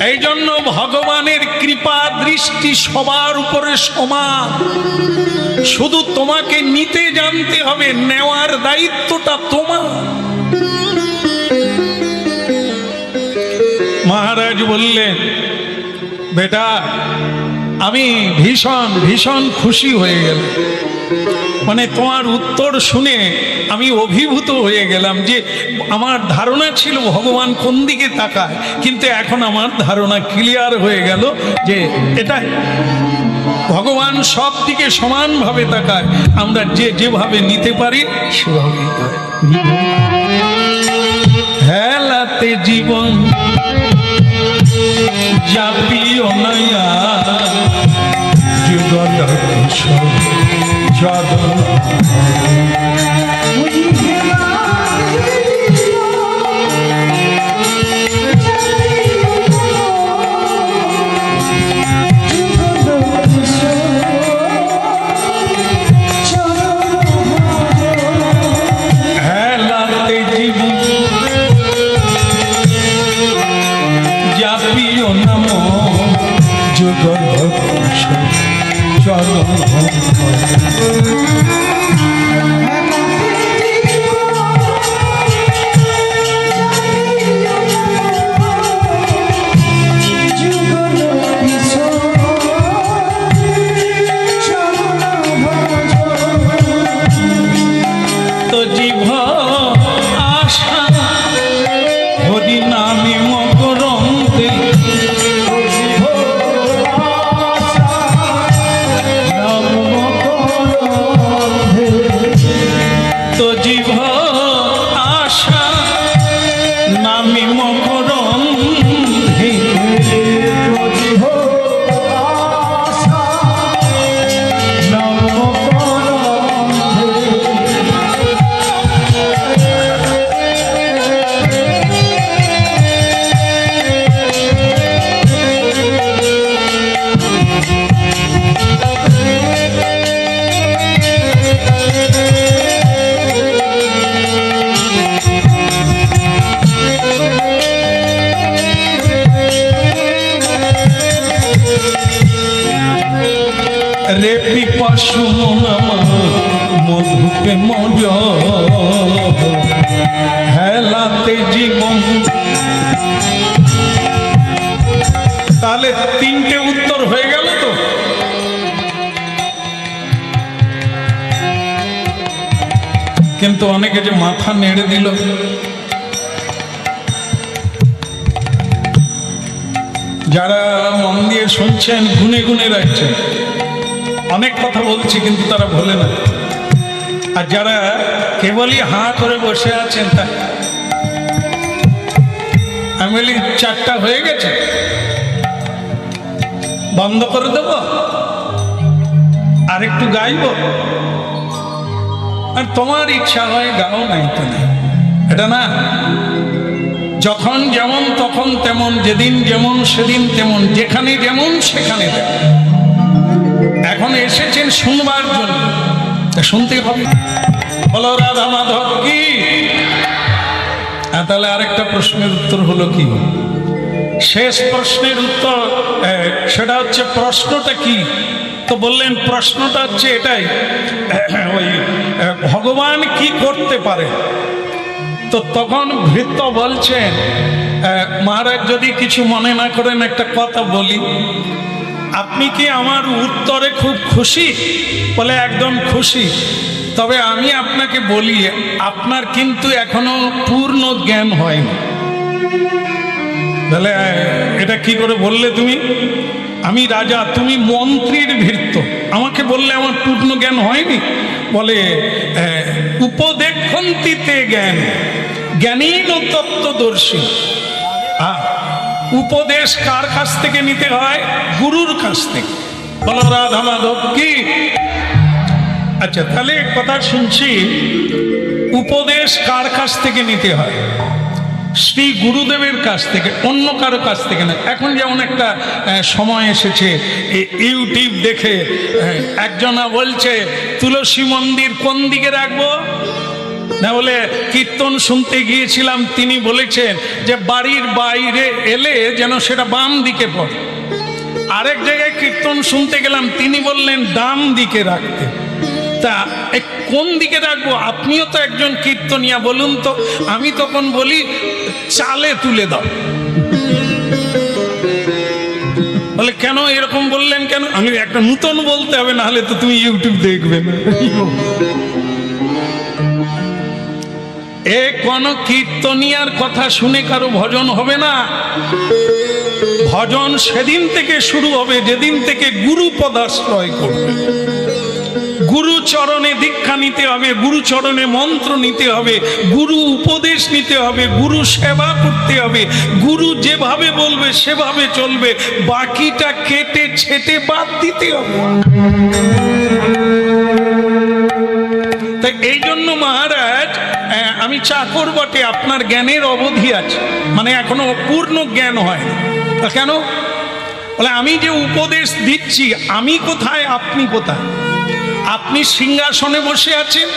এই জন্য ভগবানের কৃপা দৃষ্টি সবার উপরে সমান। শুধু তোমাকে নিতে জানতে হবে, নেওয়ার দায়িত্বটা তোমার। মহারাজ বললেন, বেটা আমি ভীষণ ভীষণ খুশি হয়ে গেলাম। মানে তোমার উত্তর শুনে আমি অভিভূত হয়ে গেলাম। যে আমার ধারণা ছিল ভগবান কোন দিকে তাকায়, কিন্তু এখন আমার ধারণা ক্লিয়ার হয়ে গেল যে এটা ভগবান সব দিকে সমানভাবে তাকায়। আমরা যেভাবে নিতে পারি সেভাবেই। হেলাতে জীবন যাপিও নয়া যুগল কিশোর যদন। হেলাতে জীবন যাপিও নম যুগল কিশোর যদন। তো জীবন রে পিপাসু মন আমার মধুকে মজ হেলাতে জীবন। তাহলে তিনটে উত্তর হয়ে গেল তো। কিন্তু অনেকে যে মাথা নেড়ে দিল, যারা মন দিয়ে শুনছেন গুনে গুনে রাখছেন, অনেক কথা বলছি কিন্তু তারা ভোলে না। আর যারা কেবলই হাঁ করে বসে আছেন, তা আমি বলি 4টা হয়ে গেছে, বন্ধ করে দেব, আর একটু গাইব, আর তোমার ইচ্ছা হয় গাও, নাই তো নেই। এটা না, যখন যেমন তখন তেমন, যেদিন যেমন সেদিন তেমন, যেখানে যেমন সেখানে তেমন। এখন এসেছেন শুনবার জন্য, শুনতে হবে। বলো রাধা মাধব কি। তাহলে আরেকটা প্রশ্নের উত্তর হলো কি, শেষ প্রশ্নের উত্তর, সেটা হচ্ছে প্রশ্নটা কি। তো বললেন প্রশ্নটা হচ্ছে এটাই, ওই ভগবান কি করতে পারে। তো তখন ভৃত্য বলছেন, মহারাজ যদি কিছু মনে না করেন একটা কথা বলি, আপনি কি আমার উত্তরে খুব খুশি? বলে একদম খুশি। তবে আমি আপনাকে বলি, আপনার কিন্তু এখনো পূর্ণ জ্ঞান হয়নি। তাহলে এটা কি করে বললে তুমি? আমি রাজা, তুমি মন্ত্রীর ভৃত্য, আমাকে বললে আমার পূর্ণ জ্ঞান হয়নি? বলে উপদেক্ষন্তিতে জ্ঞান, জ্ঞানীন তত্ত্বদর্শী। উপদেশ কার কাছ থেকে নিতে হয়? গুরুর কাছ থেকে। বলো রাধা মাধব কি। আচ্ছা, তাহলে কথা শুনছি, উপদেশ কার কাছ থেকে নিতে হয়? শ্রী গুরুদেবের কাছ থেকে, অন্য কারো কাছ থেকে না। এখন যেমন একটা সময় এসেছে, ইউটিউব দেখে একজনা বলছে তুলসী মন্দির কোন দিকে রাখবো না, বলে কীর্তন শুনতে গিয়েছিলাম, তিনি বলেছেন যে বাড়ির বাইরে এলে যেন সেটা বাম দিকে পড়ে। আরেক জায়গায় কীর্তন শুনতে গেলাম, তিনি বললেন ডান দিকে রাখতে। তা কোন দিকে রাখবো? আপনিও তো একজন কীর্তনিয়া, বলুন তো। আমি তখন বলি চালে তুলে দাও। বলে কেন এরকম বললেন কেন? আমি একটা নূতন বলতে হবে, না হলে তো তুমি ইউটিউব দেখবে না। কোন কীর্তনিয়ার কথা শুনে কারো ভজন হবে না। ভজন সেদিন থেকে শুরু হবে যেদিন থেকে গুরু পদাশ্রয় করবে। গুরু চরণে দীক্ষা নিতে হবে, গুরু চরণে মন্ত্র নিতে হবে, গুরু উপদেশ নিতে হবে, গুরু সেবা করতে হবে, গুরু যেভাবে বলবে সেভাবে চলবে, বাকিটা কেটে ছেটে বাদ দিতে হবে। তাই এই জন্য মহারাজ, আমি চাকর বটে, আপনার জ্ঞানের অবধি আছে, মানে এখনো পূর্ণ জ্ঞান হয়। কেন? বলে আমি যে উপদেশ দিচ্ছি, আমি কোথায় আপনি কোথায়? আপনি সিংহাসনে বসে আছেন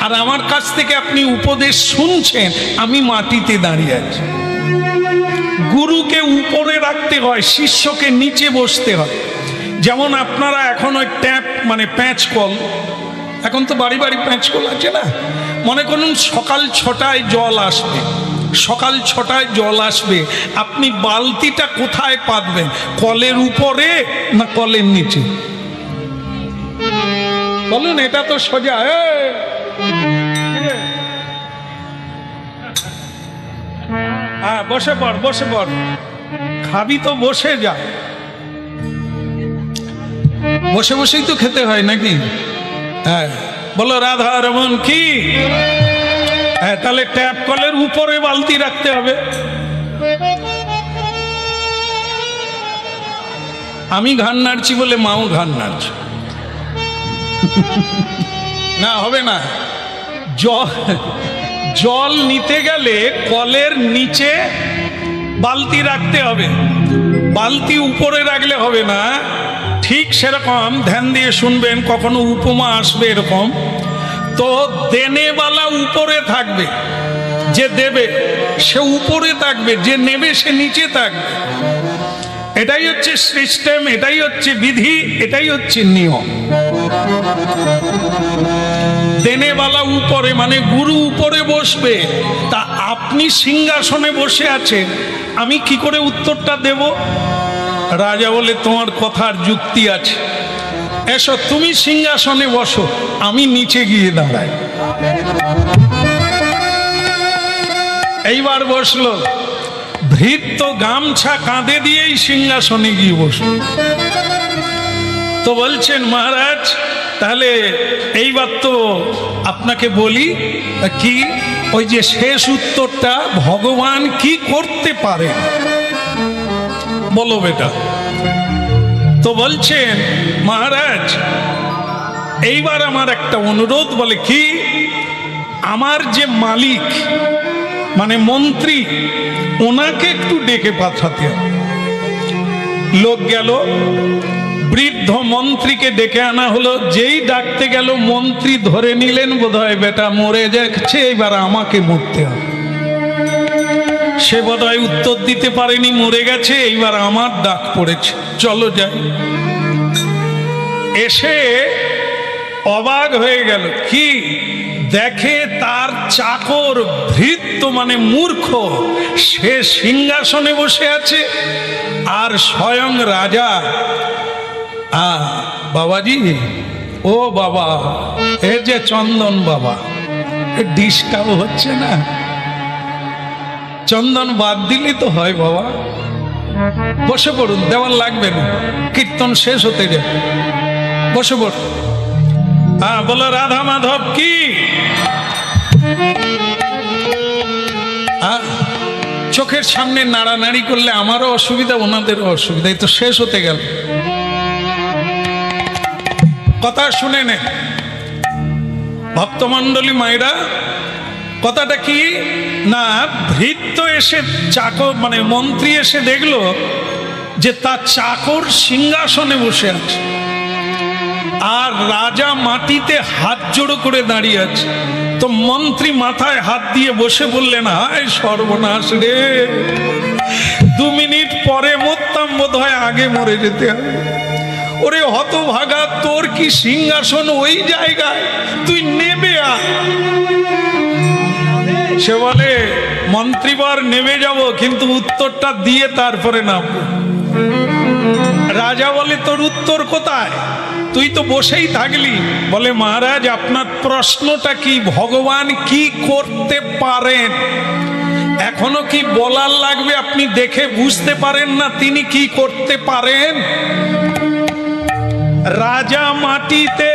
আর আমার কাছ থেকে আপনি উপদেশ শুনছেন, আমি মাটিতে দাঁড়িয়ে আছি। গুরুকে উপরে রাখতে হয়, শিষ্যকে নিচে বসতে হয়। যেমন আপনারা এখন ওই ট্যাপ মানে প্যাঁচ কল, এখন তো বাড়ি বাড়ি প্যাঁচ কল আছে না। মনে করুন সকাল 6টায় জল আসবে, সকাল 6টায় জল আসবে, আপনি বালতিটা কোথায় পাতবেন? কলের উপরে না কলের নিচে? বলুন, এটা তো সোজা। হ্যাঁ, বসে পড়, বসে পড়, খাবি তো বসে যা। বসে বসেই তো খেতে হয় নাকি? হ্যাঁ, বলো রাধা রমন কি। হ্যাঁ, তাহলে ট্যাপ কলের উপরে বালতি রাখতে হবে। আমি ঘাড় নাড়ছি বলে মাও ঘাড় নাড়ছে না, হবে না। জল নিতে গেলে কলের নিচে বালতি রাখতে হবে, বালতি উপরে রাখলে হবে না। ঠিক সেরকম ধ্যান দিয়ে শুনবেন, কখনো উপমা আসবে এরকম। তো দেনেওয়ালা উপরে থাকবে, যে দেবে সে উপরে থাকবে, যে নেবে সে নিচে থাকবে। এটাই হচ্ছে সিস্টেম, এটাই হচ্ছে বিধি, এটাই হচ্ছে নিয়ম। দেনেওয়ালা উপরে মানে গুরু উপরে বসবে, তা আপনি সিংহাসনে বসে আছেন, আমি কি করে উত্তরটা দেব? রাজা বলে তোমার কথার যুক্তি আছে, এসো তুমি সিংহাসনে বসো, আমি নিচে গিয়ে দাঁড়াই। এইবার বসলো, ভৃত্য গামছা কাঁধে দিয়েই সিংহাসনে গিয়ে বসলো। তো বলছেন মহারাজ তাহলে এইবার তো আপনাকে বলি কি, ওই যে শেষ উত্তরটা ভগবান কি করতে পারে বলো বেটা। তো বলছেন মহারাজ এইবার আমার একটা অনুরোধ, বলে কি, আমার যে মালিক মানে মন্ত্রী, ওনাকে একটু ডেকে পাঠাতে হবে। লোক গেল, বৃদ্ধ মন্ত্রীকে ডেকে আনা হলো। যেই ডাকতে গেল মন্ত্রী ধরে নিলেন বোধহয় বেটা মরে যাচ্ছে, এবার আমাকে মরতে হবে। সে বোধহয় উত্তর দিতে পারেনি, মরে গেছে, এইবার আমার ডাক পড়েছে, চলো যাই। এসে অবাক হয়ে গেল, কি দেখে তার চাকর ভৃত্য মানে মূর্খ, সে সিংহাসনে বসে আছে, আর স্বয়ং রাজা। বাবাজি, ও বাবা, এ যে চন্দন বাবা, ডিস্টার্ব হচ্ছে না? চন্দন বাদ দিলে তো হয় বাবা, বসে পড়ুন, দেওয়ার লাগবে না, কীর্তন শেষ হতে যায়, বসে পড়ুন। বলো রাধা মাধব কি? চোখের সামনে নাড়ানাড়ি করলে আমারও অসুবিধা, ওনাদেরও অসুবিধা, এই তো শেষ হতে গেল। কথা শুনে নে ভক্তমণ্ডলী মায়েরা, কথাটা কি না, ভৃত্য এসে চাকর মানে মন্ত্রী এসে দেখলো যে তার চাকর সিংহাসনে বসে আছে, আর রাজা মাটিতে হাত জোড়ো করে দাঁড়িয়ে আছে। তো মন্ত্রী মাথায় হাত দিয়ে বসে বললেন, হায় সর্বনাশ রে, 2 মিনিট পরে মরতাম, বোধ হয় আগে মরে যেতে হবে। ওরে হতভাগা, তোর কি সিংহাসন ওই জায়গায়, তুই নেবে আয়। সে বলে মন্ত্রীবার নেমে যাব, কিন্তু উত্তরটা দিয়ে তারপরে নামবো। রাজা বলে তোর উত্তর কোথায়, তুই তো বসেই থাকলি। বলে মহারাজ আপনার প্রশ্নটা কি, ভগবান কি করতে পারেন? এখনো কি বলার লাগবে? আপনি দেখে বুঝতে পারেন না তিনি কি করতে পারেন? রাজা মাটিতে,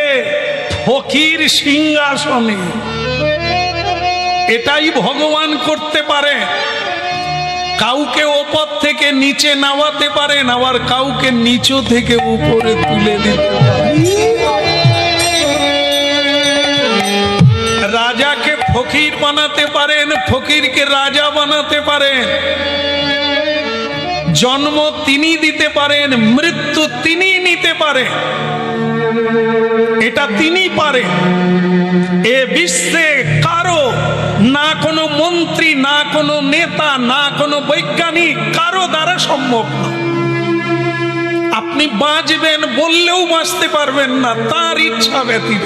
ফকির সিংহাসনে, এটাই ভগবান করতে পারে। কাউকে ওপর থেকে নিচে নামাতে পারেন, আবার কাউকে নিচু থেকে উপরে তুলে দিতে পারেন। রাজাকে ফকির বানাতে পারেন, ফকিরকে রাজা বানাতে পারেন। জন্ম তিনি দিতে পারেন, মৃত্যু তিনি নিতে পারেন, এটা তিনি পারেন। এ বিশ্বে কারো, না কোনো মন্ত্রী, না কোনো নেতা, না কোনো বৈজ্ঞানিক, কারো দ্বারা সম্ভব না। আপনি বাঁচবেন বললেও বাঁচতে পারবেন না, তার ইচ্ছা ব্যতীত।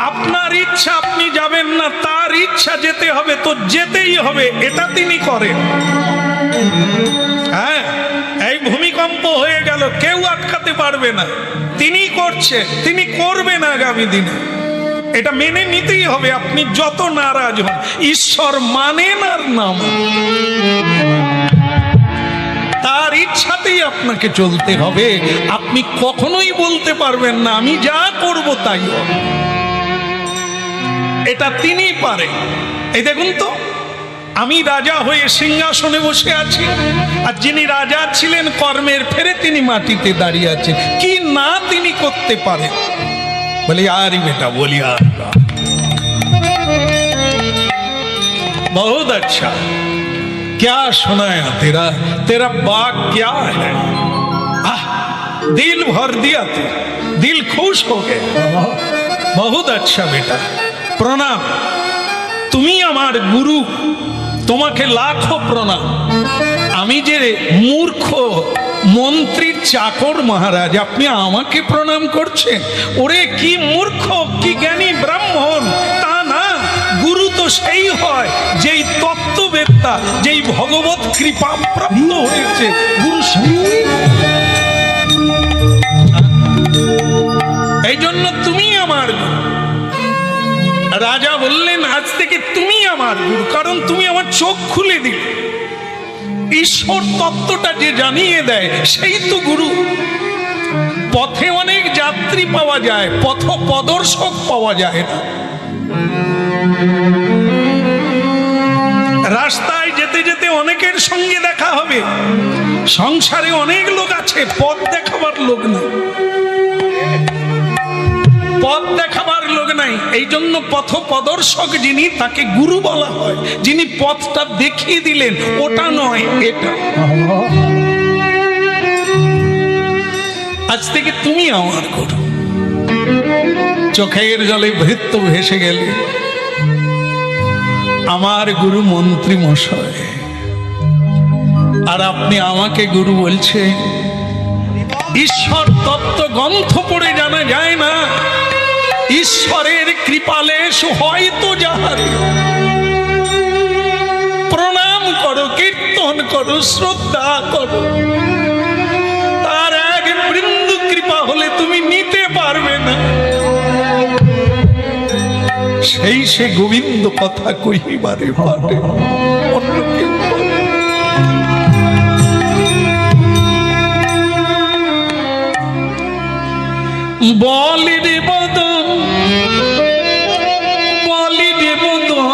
আপনার ইচ্ছা আপনি যাবেন না, তার ইচ্ছা যেতে হবে তো যেতেই হবে, এটা তিনি করেন। হ্যাঁ, এই ভূমিকম্প হয়ে গেল, কেউ আটকাতে পারবে না, তিনি করছে, তিনি করবেন আগামী দিনে, এটা মেনে নিতেই হবে। আপনি যত নারাজ হন, ঈশ্বর মানেন আর না মানেন, তার ইচ্ছাতেই আপনাকে চলতে হবে। আপনি কখনোই বলতে পারবেন না আমি যা করব তাই হবে, এটা তিনি পারেন। এই দেখুন তো, আমি রাজা হয়ে সিংহাসনে বসে আছি, আর যিনি রাজা ছিলেন কর্মের ফেরে তিনি মাটিতে দাঁড়িয়ে আছেন। কি না তিনি করতে পারেন? বলি আরে বেটা, বলি আর बहुत अच्छा, क्या सुनाया तेरा, तेरा बाग क्या है, दिल भर दिया तू, दिल खुश हो गया। बहुत अच्छा बेटा, प्रणाम, তুমি আমার গুরু, তোমাকে লাখো প্রণাম। আমি যে মূর্খ মন্ত্রীর চাকর মহারাজ, আপনি আমাকে প্রণাম করছেন? ওরে কি মূর্খ, কি জ্ঞানী ব্রাহ্মণ! তা না, গুরু তো সেই হয় যেই তত্ত্ববেত্তা, যেই ভগবত কৃপা প্রাপ্ত হয়েছে। গুরু সেই। এই জন্য তুমি আমার গুরু। রাজা বললেন, আজ থেকে তুমি আমার গুরু, কারণ তুমি আমার চোখ খুলে দিলে। ঈশ্বর তত্ত্বটা যে জানিয়ে দেয় সেই তো গুরু। পথে অনেক যাত্রী পাওয়া যায়, পথ প্রদর্শক পাওয়া যায় না। রাস্তায় যেতে যেতে অনেকের সঙ্গে দেখা হবে, সংসারে অনেক লোক আছে, পথ দেখাবার লোক নাই, পথ দেখাবার লোক নাই। এই জন্য পথ প্রদর্শক যিনি, তাকে গুরু বলা হয়। যিনি পথটা দেখিয়ে দিলেন, ওটা নয় এটা। আজ থেকে তুমি আমার গুরু। চোখের জলে ভৃত্য ভেসে গেলে আমার গুরু মন্ত্রী মশাই, আর আপনি আমাকে গুরু বলছেন। ঈশ্বর তত্ত্ব গ্রন্থ পড়ে জানা যায় না, ঈশ্বরের কৃপালেশ হয়তো যাহারে। প্রণাম করো, কীর্তন করো, শ্রদ্ধা করো, তার এক বৃন্দ কৃপা হলে তুমি নিতে পারবে না। সেই সে গোবিন্দ কথা কহিবারে পারে, অন্য কেউ পারে। বলি রে বদন, বলি রে বদন,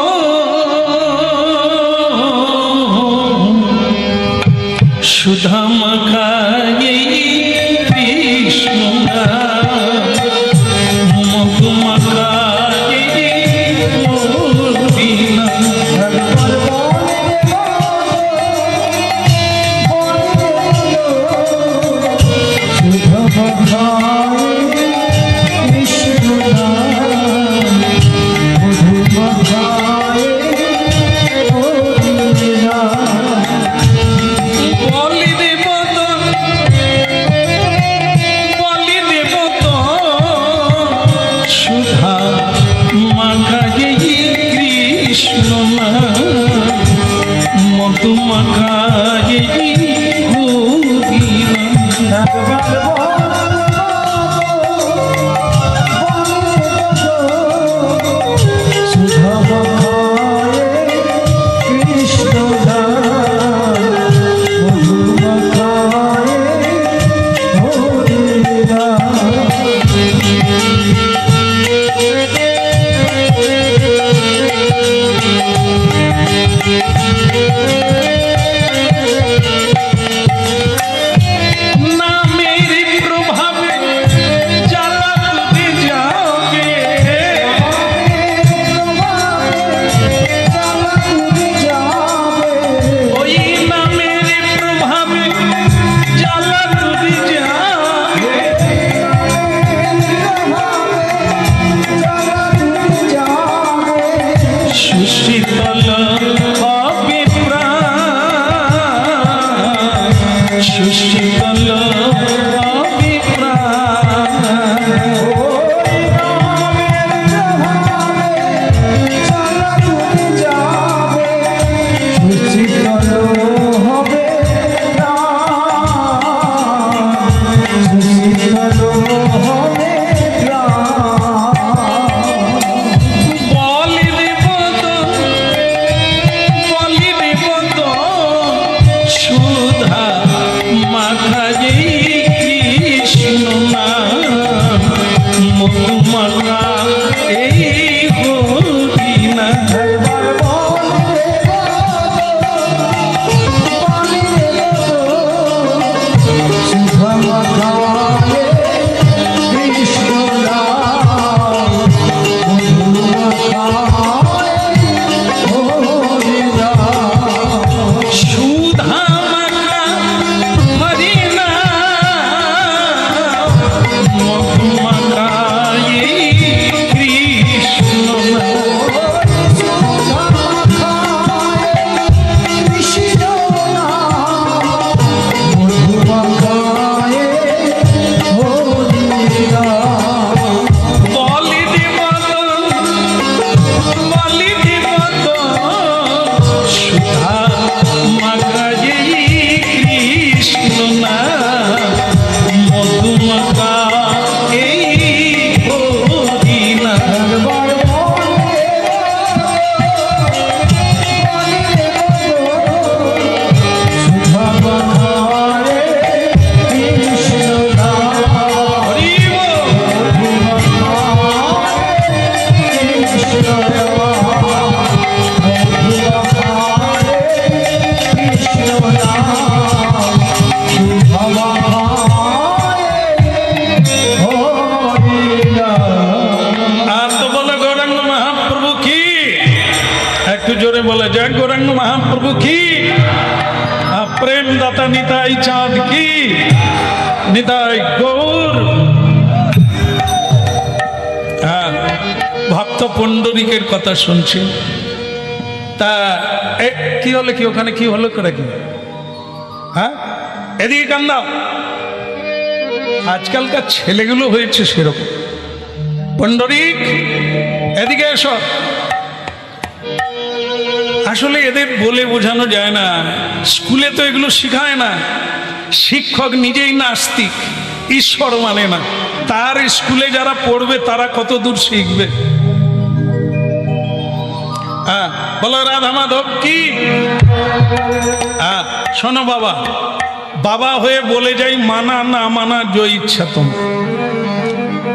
সুধা মাখায়ে কৃষ্ণ মধু মাখায়ে মদিনা। বলে জয় গৌরাঙ্গ মহাপ্রভু কি, প্রেম দাতা নিতাই চাঁদ কি, নিতাই গৌর। হ্যাঁ, ভক্ত পুণ্ডরিকের কথা শুনছি। তা কি হলো কি ওখানে, কি হলো করে কি? হ্যাঁ, এদিকে কান্দা। আজকালকার ছেলেগুলো হয়েছে সেরকম। পুণ্ডরিক এদিকে এসো। আসলে এদের বলে বোঝানো যায় না, স্কুলে তো এগুলো শেখায় না। শিক্ষক নিজেই নাস্তিক, ঈশ্বর মানে না, তার স্কুলে যারা পড়বে তারা কত দূর শিখবে? হ্যাঁ, বলো রাধা মাধব কি। হ্যাঁ, শোনো বাবা, বাবা হয়ে বলে যাই, মানা না মানা যে ইচ্ছা তোমার।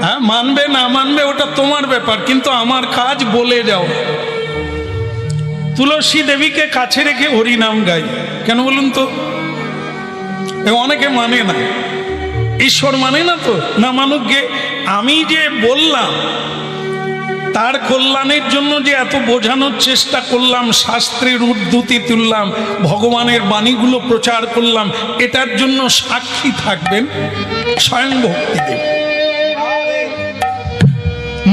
হ্যাঁ, মানবে না মানবে ওটা তোমার ব্যাপার, কিন্তু আমার কাজ বলে যাও। তুলসী দেবীকে কাছে রেখে হরিনাম গাই, কেন বলুন তো? অনেকে মানে না, ঈশ্বর মানে না তো, না মানুক গে। আমি যে বললাম তার কল্যাণের জন্য যে এত বোঝানোর চেষ্টা করলাম, শাস্ত্রের উদ্ধৃতি তুললাম, ভগবানের বাণীগুলো প্রচার করলাম, এটার জন্য সাক্ষী থাকবেন স্বয়ং ভক্তিদেব।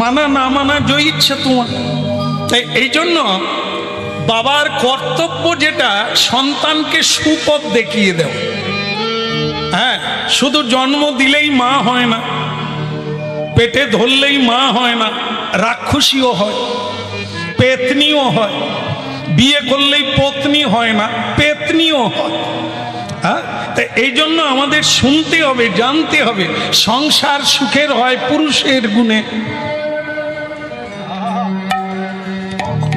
মানা না মানা যে ইচ্ছা তোমার। তাই এই জন্য বাবার কর্তব্য যেটা, সন্তানকে সুপথ দেখিয়ে দেও। হ্যাঁ, শুধু জন্ম দিলেই মা হয় না, পেটে ধরলেই মা হয় না, রাক্ষসীও হয়, পেতনিও হয়। বিয়ে করলেই পত্নী হয় না, পেতনিও হয়। হ্যাঁ, তাই এই জন্য আমাদের শুনতে হবে, জানতে হবে, সংসার সুখের হয় পুরুষের গুণে।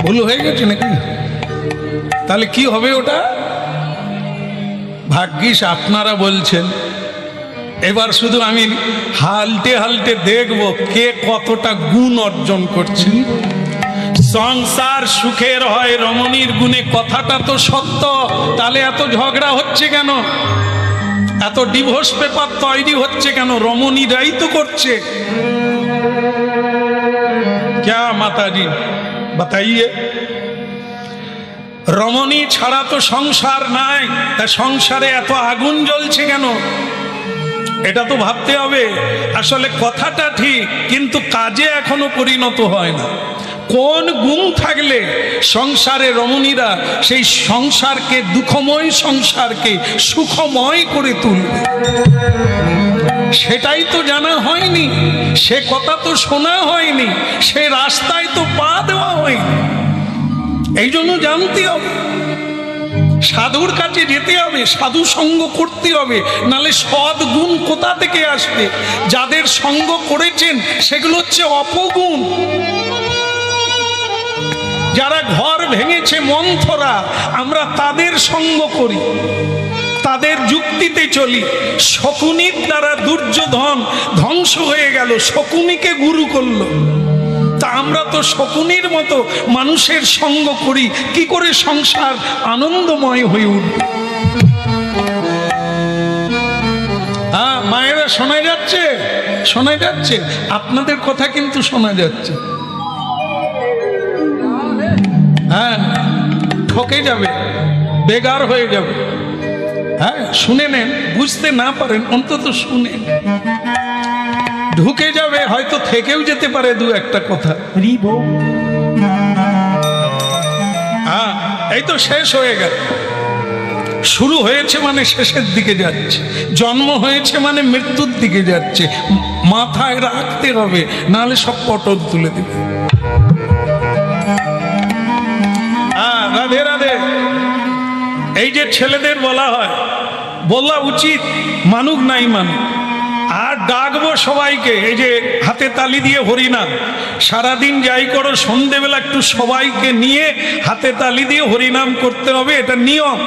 ভুল হয়ে গেছে নাকি? তাহলে কি হবে ওটা? ভাগ্যিস আপনারা বলছেন। এবার শুধু আমি হালটে হালটে দেখব কে কতটা গুণ অর্জন করছেন। সংসার সুখের হয় রমণীর গুণে, কথাটা তো সত্য। তাহলে এত ঝগড়া হচ্ছে কেন? এত ডিভোর্স পেপার তৈরি হচ্ছে কেন? রমণীরাই তো করছে। ক্যা মাতাজি বাতাইয়ে? রমণী ছাড়া তো সংসার নাই, তা সংসারে এত আগুন জ্বলছে কেন? এটা তো ভাবতে হবে। আসলে কথাটা ঠিক, কিন্তু কাজে এখনো পরিণত হয় না। কোন গুণ থাকলে সংসারে রমণীরা সেই সংসারকে, দুঃখময় সংসারকে সুখময় করে তুলবে, সেটাই তো জানা হয়নি। সে কথা তো শোনা হয়নি, সে রাস্তায় তো পা দেওয়া হয়নি। এই জন্য জানতে হবে, সাধুর কাছে যেতে হবে, সাধু সঙ্গ করতে হবে, নালে সৎ গুণ কোথা থেকে আসবে? যাদের সঙ্গ করেছেন সেগুলো হচ্ছে অপগুণ। যারা ঘর ভেঙেছে মন্থরা, আমরা তাদের সঙ্গ করি, তাদের যুক্তিতে চলি। শকুনির দ্বারা দুর্যোধন ধ্বংস হয়ে গেল, শকুনিকে গুরু করলো। তা আমরা তো শকুনির মতো মানুষের সঙ্গ করি, কি করে সংসার আনন্দময় হয়ে উঠবে? হ্যাঁ মায়েরা, শোনা যাচ্ছে? শোনা যাচ্ছে? আপনাদের কথা কিন্তু শোনা যাচ্ছে। হ্যাঁ, ঠকে যাবে, বেগার হয়ে যাবে। হ্যাঁ, শুনে নেন, বুঝতে না পারেন অন্তত শুনেন। ঢুকে যাবে, হয়তো থেকেও যেতে পারে দু একটা কথা। হ্যাঁ, এই তো শেষ হয়ে গেল। শুরু হয়েছে মানে শেষের দিকে যাচ্ছে, জন্ম হয়েছে মানে মৃত্যুর দিকে যাচ্ছে। মাথায় রাখতে হবে, নাহলে সব পটল তুলে দিবে। হ্যাঁ, রাধে রাধে। এই যে ছেলেদের বলা হয়, বলা উচিত, মানুক নাই মানুক। আর ডাকবো সবাইকে, এই যে হাতে তালি দিয়ে হরিনাম সারাদিন যাই করো, সন্ধেবেলা একটু সবাইকে নিয়ে হাতে তালি দিয়ে হরিনাম করতে হবে, এটা নিয়ম।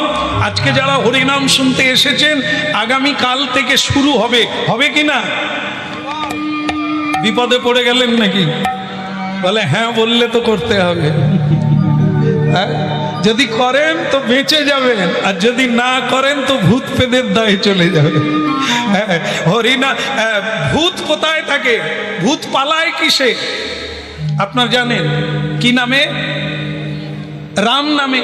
আজকে যারা হরিনাম শুনতে এসেছেন, আগামী কাল থেকে শুরু হবে, হবে কি না? বিপদে পড়ে গেলেন নাকি? বলে হ্যাঁ, বললে তো করতে হবে। হ্যাঁ, যদি করেন তো বেঁচে যাবেন, আর যদি না করেন তো ভূত পেদের দায়ে চলে যাবে। হরিনা, ভূত কোথায় থাকে? ভূত পালায় কিসে? আপনার জানেন কি নামে? রাম নামে,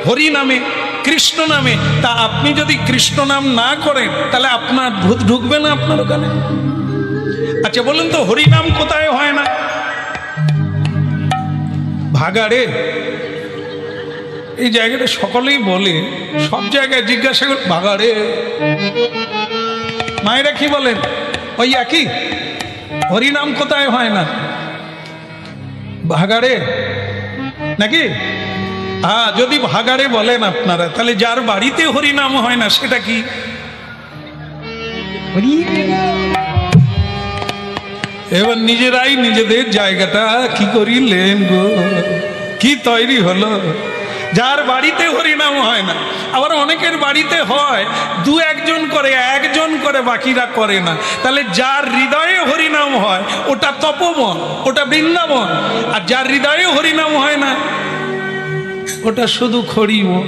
হরি নামে, কৃষ্ণ নামে। তা আপনি যদি কৃষ্ণ নাম না করেন তাহলে আপনার ভূত ঢুকবে না আপনার ওখানে? আচ্ছা বলুন তো, হরি নাম কোথায় হয় না? ভাগাড়ে। এই জায়গাটা সকলেই বলে, সব জায়গায় জিজ্ঞাসা করে ভাগাড়ে। মায়েরা কি বলেন? ওই একই, হরিনাম কোথায় হয় না? ভাগাড়ে নাকি? হ্যাঁ, যদি ভাগাড়ে বলেন আপনারা, তাহলে যার বাড়িতে হরিনাম হয় না সেটা কি? এবার নিজেরাই নিজেদের জায়গাটা কি করিলেন গো, কি তৈরি হলো। যার বাড়িতে হরিনাম হয় না, আবার অনেকের বাড়িতে হয়, দু একজন করে, একজন করে, বাকিরা করে না। তাহলে যার হৃদয়ে হরিনাম হয় ওটা তপবন, ওটা বৃন্দাবন। আর যার হৃদয়ে হরিনাম হয় না ওটা শুধু খড়ি বন।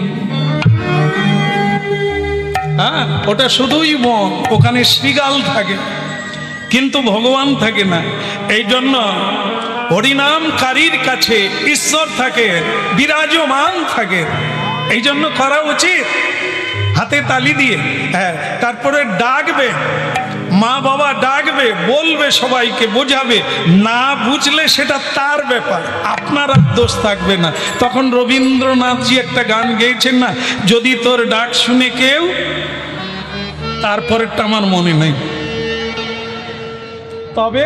হ্যাঁ, ওটা শুধুই বন, ওখানে শ্রীগাল থাকে কিন্তু ভগবান থাকে না। এই জন্য হরিনামকারীর কাছে ঈশ্বর থাকে, বিরাজমান থাকে। এই জন্য করা উচিত হাতে তালি দিয়ে। হ্যাঁ, তারপরে ডাকবে, মা বাবা ডাকবে, বলবে, সবাইকে বোঝাবে। না বুঝলে সেটা তার ব্যাপার, আপনার আর দোষ থাকবে না। তখন রবীন্দ্রনাথজি একটা গান গেয়েছেন না, যদি তোর ডাক শুনে কেউ, তারপরেরটা আমার মনে নেই, তবে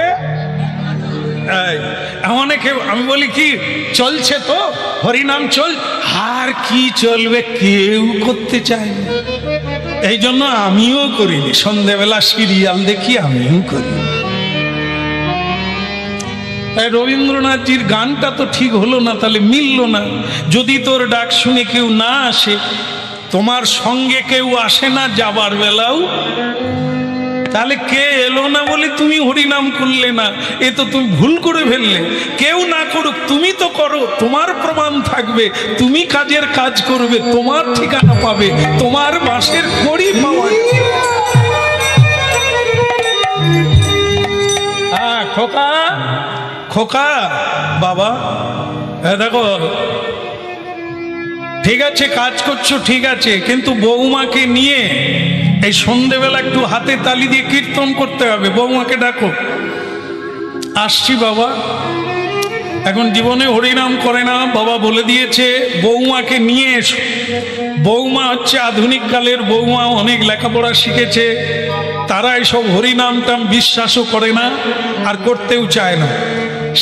অনেকে, আমি বলি কি চলছে তো হরিনাম চল, আর কি চলবে, কেউ করতে চায় না। এই জন্য আমিও করিনি, সন্ধ্যেবেলা সিরিয়াল দেখি, আমিও করি। তাই রবীন্দ্রনাথজির গানটা তো ঠিক হলো না, তাহলে মিলল না। যদি তোর ডাক শুনে কেউ না আসে, তোমার সঙ্গে কেউ আসে না যাবার বেলাও, তাহলে কে এলো না বলে তুমি হরিনাম করলে না, এ তো তুমি ভুল করে ফেললে। কেউ না করুক, তুমি তো করো, তোমার প্রমাণ থাকবে, তুমি কাজের কাজ করবে, তোমার ঠিকানা পাবে, তোমার বাঁশের খড়ি পাওয়া। হ্যাঁ খোকা, খোকা বাবা, দেখো ঠিক আছে কাজ করছো, ঠিক আছে, কিন্তু বৌমাকে নিয়ে এই সন্ধেবেলা একটু হাতে তালি দিয়ে কীর্তন করতে হবে। বৌমাকে ডাকো, আসছি বাবা। এখন জীবনে হরিনাম করে না, বাবা বলে দিয়েছে বৌমাকে নিয়ে এসো। বৌমা হচ্ছে আধুনিক কালের বৌমা, অনেক লেখাপড়া শিখেছে, তারা এসব হরিনাম টাম বিশ্বাসও করে না আর করতেও চায় না।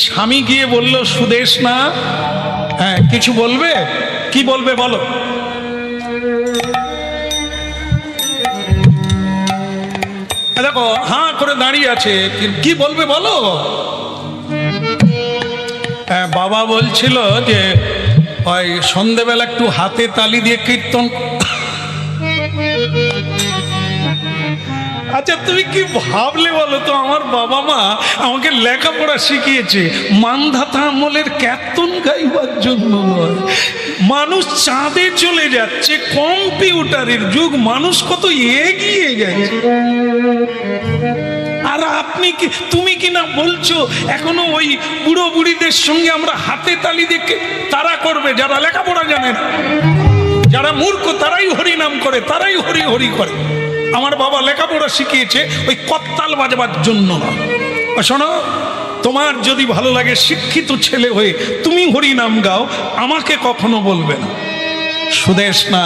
স্বামী গিয়ে বলল, সুদেশ না, হ্যাঁ কিছু বলবে? কি বলবে বলো? দেখো হাঁ করে দাঁড়িয়ে আছে, কি বলবে বলো? বাবা বলছিল যে ওই সন্ধেবেলা একটু হাতে তালি দিয়ে কীর্তন। আচ্ছা তুমি কি ভাবলে বলো তো, আমার বাবা মা আমাকে লেখাপড়া শিখিয়েছে মানধাতা আমলের কীর্তন গাইবার জন্য নয়। মানুষ চাঁদে চলে যাচ্ছে, কম্পিউটারের যুগ, মানুষ কত এগিয়ে গেছে। আর আপনি কি, তুমি কি না বলছো এখনো ওই বুড়ো বুড়িদের সঙ্গে আমরা হাতে তালি দেখে? তারা করবে যারা লেখাপড়া জানে না, যারা মূর্খ, তারাই হরিনাম করে, তারাই হরি হরি করে। আমার বাবা লেখাপড়া শিখিয়েছে ওই করতাল বাজাবার জন্য না। শোনো, তোমার যদি ভালো লাগে শিক্ষিত ছেলে হয়ে তুমি হরিনাম গাও, আমাকে কখনো বলবে না। সুদেশ না,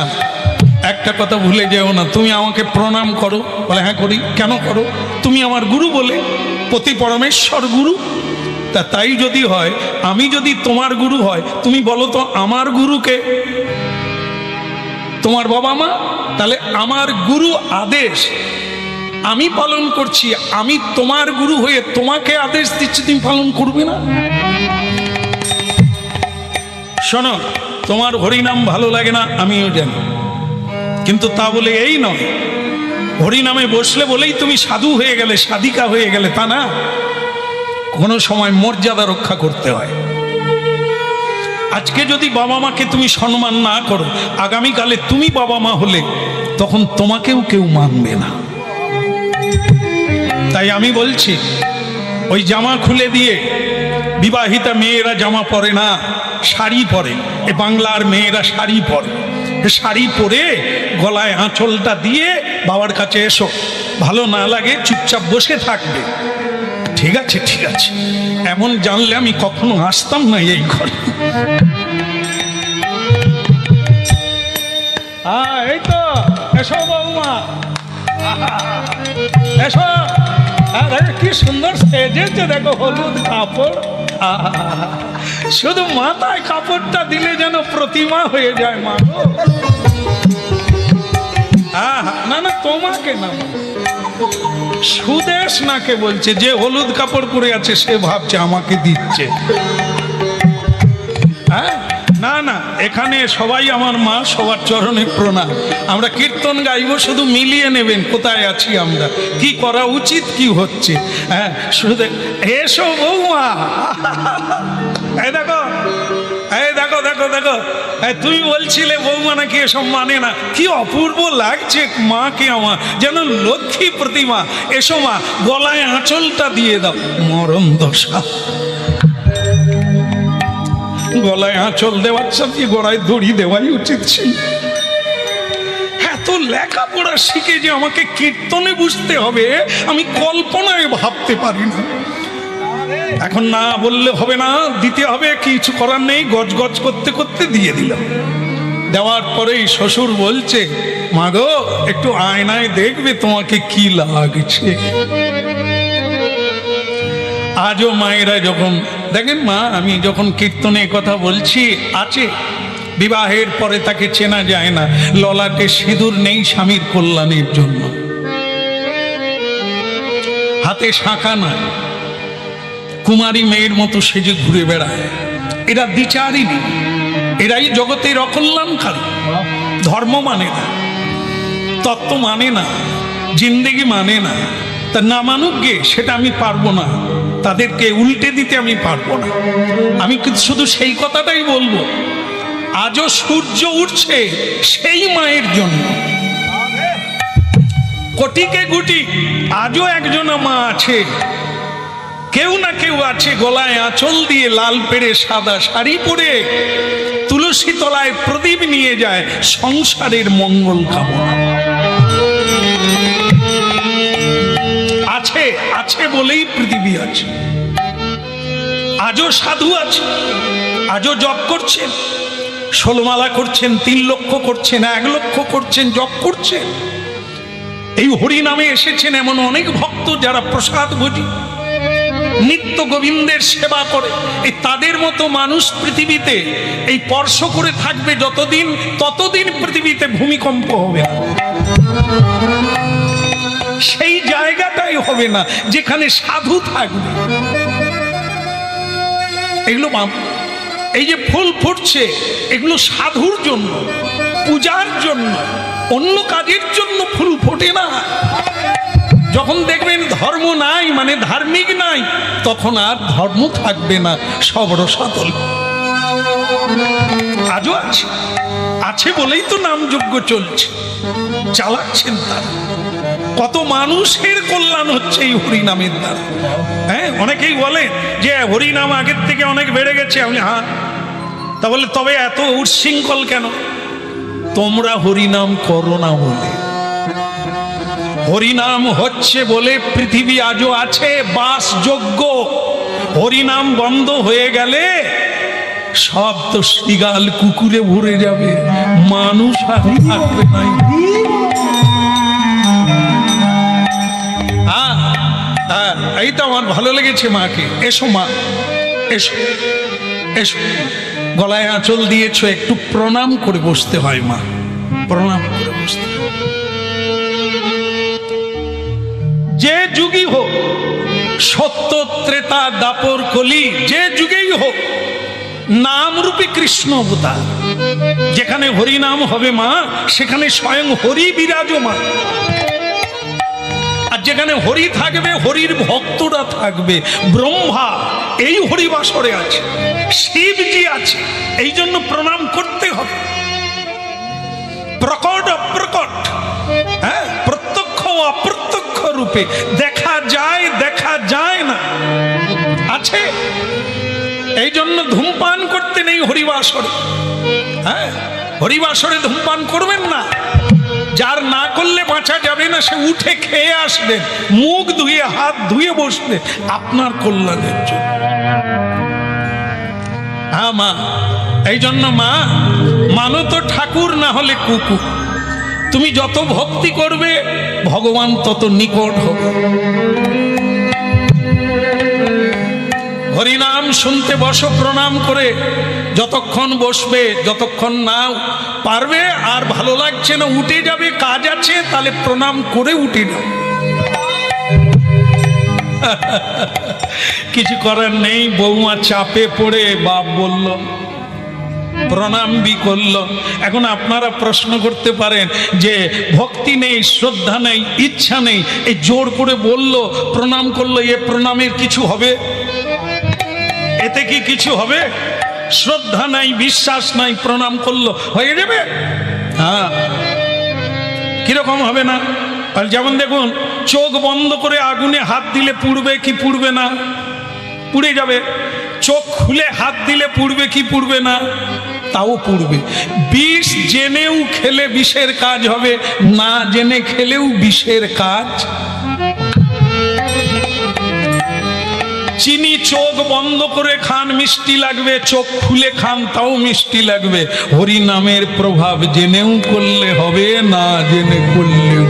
একটা কথা ভুলে যেও না, তুমি আমাকে প্রণাম করো। বলে হ্যাঁ করি। কেন করো? তুমি আমার গুরু বলে, পতি পরমেশ্বর গুরু। তা তাই যদি হয়, আমি যদি তোমার গুরু হয়, তুমি বলো তো আমার গুরুকে? তোমার বাবা মা? তাহলে আমার গুরু আদেশ আমি পালন করছি, আমি তোমার গুরু হয়ে তোমাকে আদেশ দিচ্ছি, তুমি পালন করবে না? শোনো, তোমার হরিনাম ভালো লাগে না আমিও জানি, কিন্তু তা বলে এই নয় হরিনামে বসলে বলেই তুমি সাধু হয়ে গেলে, সাধিকা হয়ে গেলে, তা না। কোনো সময় মর্যাদা রক্ষা করতে হয়। আজকে যদি বাবা মাকে তুমি সম্মান না করো, আগামীকালে তুমি বাবা মা হলে তখন তোমাকেও কেউ মানবে না। তাই আমি বলছি, ওই জামা খুলে দিয়ে বিবাহিতা মেয়েরা জামা পরে না, শাড়ি পরে, এ বাংলার মেয়েরা শাড়ি পরে, শাড়ি পরে গলায় আঁচলটা দিয়ে বাবার কাছে এসো, ভালো না লাগে চুপচাপ বসে থাকবে। ঠিক আছে ঠিক আছে, এমন জানলে আমি কখনো আসতাম না এই ঘরে। এই তো এসো বৌমা, এসো। কি সুন্দর সেজেছে দেখো, হলুদ কাপড়, শুধু মাথায় কাপড়টা দিলে যেন প্রতিমা হয়ে যায় মা। না না তোমাকে না, সুদেশ নাকে বলছে, যে হলুদ কাপড় পরে আছে সে ভাবছে আমাকে দিচ্ছে। হ্যাঁ না না, এখানে সবাই আমার মা, সবার চরণে প্রণাম। আমরা কীর্তন গাইব, শুধু মিলিয়ে নেবেন কোথায় আছি আমরা, কি করা উচিত, কি হচ্ছে। হ্যাঁ শুধু এসো বৌমা, এই দেখো, এই দেখো দেখো দেখো, তুমি বলছিলে বৌমা নাকি এসব মানে না, কি অপূর্ব লাগছে মাকে আমার, যেন লক্ষ্মী প্রতিমা। এসো মা, গলায় আঁচলটা দিয়ে দাও। মরণ দশা, গলায় আঁচল দেওয়ার সাথে গলায় দড়ি দেওয়াই উচিত ছিল। এত লেখাপড়া শিখে যে আমাকে কীর্তনে বুঝতে হবে, আমি কল্পনায় ভাবতে পারি না। এখন না বললে হবে না, দিতে হবে, কিছু করার নেই। গজ গজ করতে করতে দিয়ে দিলাম। দেওয়ার পরেই শ্বশুর বলছে, মা গো একটু আয়নায় দেখবে তোমাকে কি লাগছে। আজও মায়েরা যখন দেখেন, মা আমি যখন কীর্তনে কথা বলছি, আছে বিবাহের পরে তাকে চেনা যায় না, ললাটে সিঁদুর নেই স্বামীর কল্যাণের জন্য, হাতে শাঁখা নাই, কুমারী মেয়ের মতো সেজে ঘুরে বেড়ায়। এরা দ্বিচারিণী, এরাই জগতের অকল্যাণকারী। ধর্ম মানে না, তত্ত্ব মানে না, জিন্দেগি মানে না। তা না মানুক গে, সেটা আমি পারবো না, তাদেরকে উল্টে দিতে আমি পারবো না। আমি কিন্তু শুধু সেই কথাটাই বলবো, আজও সূর্য উঠছে সেই মায়ের জন্য। কোটিকে গুটি আজও একজনা মা আছে, কেউ না কেউ আছে গলায় আঁচল দিয়ে, লাল পেড়ে সাদা শাড়ি পরে তুলসী তলায় প্রদীপ নিয়ে যায় সংসারের মঙ্গল কামনা। আছে আছে বলেই পৃথিবী আছে। আজও সাধু আছে, আজও জপ করছেন, 16 মালা করছেন, 3 লক্ষ করছেন, 1 লক্ষ করছেন, জপ করছেন। এই হরি নামে এসেছেন এমন অনেক ভক্ত যারা প্রসাদ ভোজী, নিত্য গোবিন্দের সেবা করে। এই তাদের মতো মানুষ পৃথিবীতে এই স্পর্শ করে থাকবে যতদিন, ততদিন পৃথিবীতে ভূমিকম্প হবে না। সেই জায়গাটাই হবে না যেখানে সাধু থাকবে। এগুলো এই যে ফুল ফুটছে, এগুলো সাধুর জন্য, পূজার জন্য, অন্য কাজের জন্য ফুল ফোটে না। যখন দেখবেন ধর্ম নাই, মানে ধার্মিক নাই, তখন আর ধর্ম থাকবে না, সব রসাতল। আজও আছে, আছে বলেই তো নামযজ্ঞ চলছে, চালাচ্ছেন তারা। কত মানুষের কল্যাণ হচ্ছে এই হরিনামের দ্বারা। হ্যাঁ, অনেকেই বলে যে হরিনাম আগের থেকে অনেক বেড়ে গেছে। আমি হ্যাঁ, তাহলে তবে এত উচ্ছৃঙ্খল কেন? তোমরা হরিনাম করো না বলে। হরিনাম হচ্ছে বলে পৃথিবী আজও আছে, বাসযোগ্য। হরিনাম বন্ধ হয়ে গেলে সব তো শৃগাল কুকুরে ভরে যাবে, মানুষ আর থাকবে না। এইটা আমার ভালো লেগেছে মাকে। এসো মা, এসো এসো, গলায় আঁচল দিয়েছো, একটু প্রণাম করে বসতে হয় মা, প্রণাম করে বসতে। যে যুগই হোক, সত্য ত্রেতা দাপর কলি, যে যুগেই হোক, নামরূপী কৃষ্ণ অবতার। যেখানে হরি নাম হবে মা, সেখানে স্বয়ং হরি বিরাজমান। আর যেখানে হরি থাকবে, হরির ভক্তরা থাকবে। ব্রহ্মা এই হরিবাসরে আছে, শিবজি আছে, এই জন্য প্রণাম করতে হবে। প্রকট অপ্রকট, হ্যাঁ, প্রত্যক্ষ অপ্রত্যক্ষ রূপে, দেখা যায় দেখা যায় না, আছে। এই জন্য ধূমপান করতে নেই হরিবাসরে। হ্যাঁ, হরিবাসরে ধূমপান করবেন না। যার না করলে বাঁচা যাবে না, সে উঠে খেয়ে আসবেন, মুখ ধুয়ে হাত ধুয়ে বসবে আপনার কল্যাণের জন্য। হ্যাঁ মা, এই জন্য মা মানো তো ঠাকুর, না হলে কুকুর। তুমি যত ভক্তি করবে ভগবান তত নিকট হবে। হরিনাম শুনতে বসো প্রণাম করে, যতক্ষণ বসবে, যতক্ষণ না পারবে আর ভালো লাগছে না উঠে যাবে, কাজ আছে, তাহলে প্রণাম করে উঠে যাও। কিছু করার নেই। বৌমা চাপে পড়ে বাপ বলল, প্রণাম বি করলো। এখন আপনারা প্রশ্ন করতে পারেন যে ভক্তি নেই, শ্রদ্ধা নেই, ইচ্ছা নেই, এই জোর করে বলল, প্রণাম করলো, এ প্রণামের কিছু হবে? এতে কি কিছু হবে? শ্রদ্ধা নাই, বিশ্বাস নাই, প্রণাম করলো, হয়ে যাবে? হ্যাঁ, কিরকম হবে না? আর যেমন দেখুন, চোখ বন্ধ করে আগুনে হাত দিলে পুড়বে কি পুড়বে না? পুড়ে যাবে। চোখ খুলে হাত দিলে পুড়বে কি পুড়বে না? তাও পুড়বে। বিষ জেনেও খেলে বিষের কাজ হবে, না জেনে খেলেও বিষের কাজ। চিনি চোখ বন্ধ করে খান মিষ্টি লাগবে, চোখ খুলে খান তাও মিষ্টি লাগবে। হরি নামের প্রভাব জেনেও করলে হবে, না জেনে করলেও।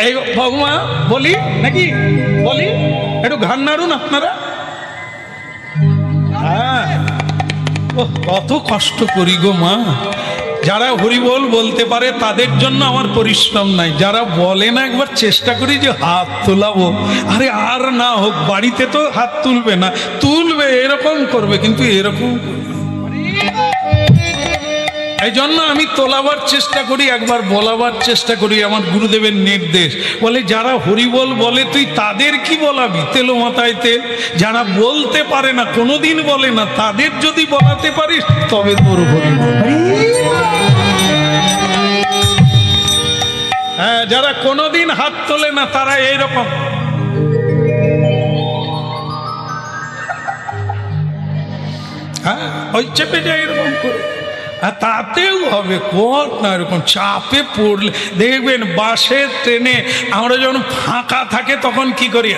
এই ভগমা বলি নাকি, বলি একটু ঘাড় নাড়ুন আপনারা। হ্যাঁ, কত কষ্ট করি গো মা। যারা হরিবোল বলতে পারে তাদের জন্য আমার পরিশ্রম নাই, যারা বলে না একবার চেষ্টা করি যে হাত তোলাবো। আরে আর না হোক, বাড়িতে তো হাত তুলবে না, তুলবে এরকম করবে, কিন্তু এরকম এই জন্য আমি তোলাবার চেষ্টা করি, একবার বলাবার চেষ্টা করি। আমার গুরুদেবের নির্দেশ, বলে যারা হরিবোল বলে তুই তাদের কি বলাবি, তেলো মাথায় তেল। যারা বলতে পারে না, কোনোদিন বলে না, তাদের যদি বলাতে পারিস তবে তোর হরিবোল। হ্যাঁ, যারা কোনোদিন হাত তোলে না তারা এইরকম। হ্যাঁ, ওই চেপে যায় এরকম করে। আর তাতেও হবে কত না এরকম চাপে পড়লে দেখবেন। বাসে ট্রেনে আমরা যখন ফাঁকা থাকে তখন কি করি,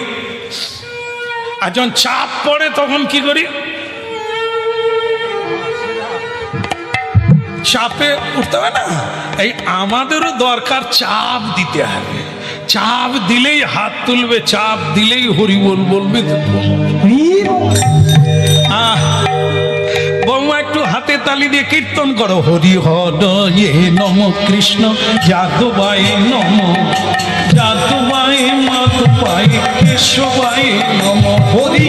আর যখন চাপ পড়ে তখন কি করি, চাপে উঠতে হবে না। এই আমাদেরও দরকার চাপ দিতে হবে। চাপ দিলেই হাত তুলবে, চাপ দিলেই হরিবোল বলবে। বৌমা একটু হাতে তালি দিয়ে কীর্তন করো। হরি হরে নম কৃষ্ণ যাদবাই নম, যাদবাই মাধবাই কেশবাই নম। হরি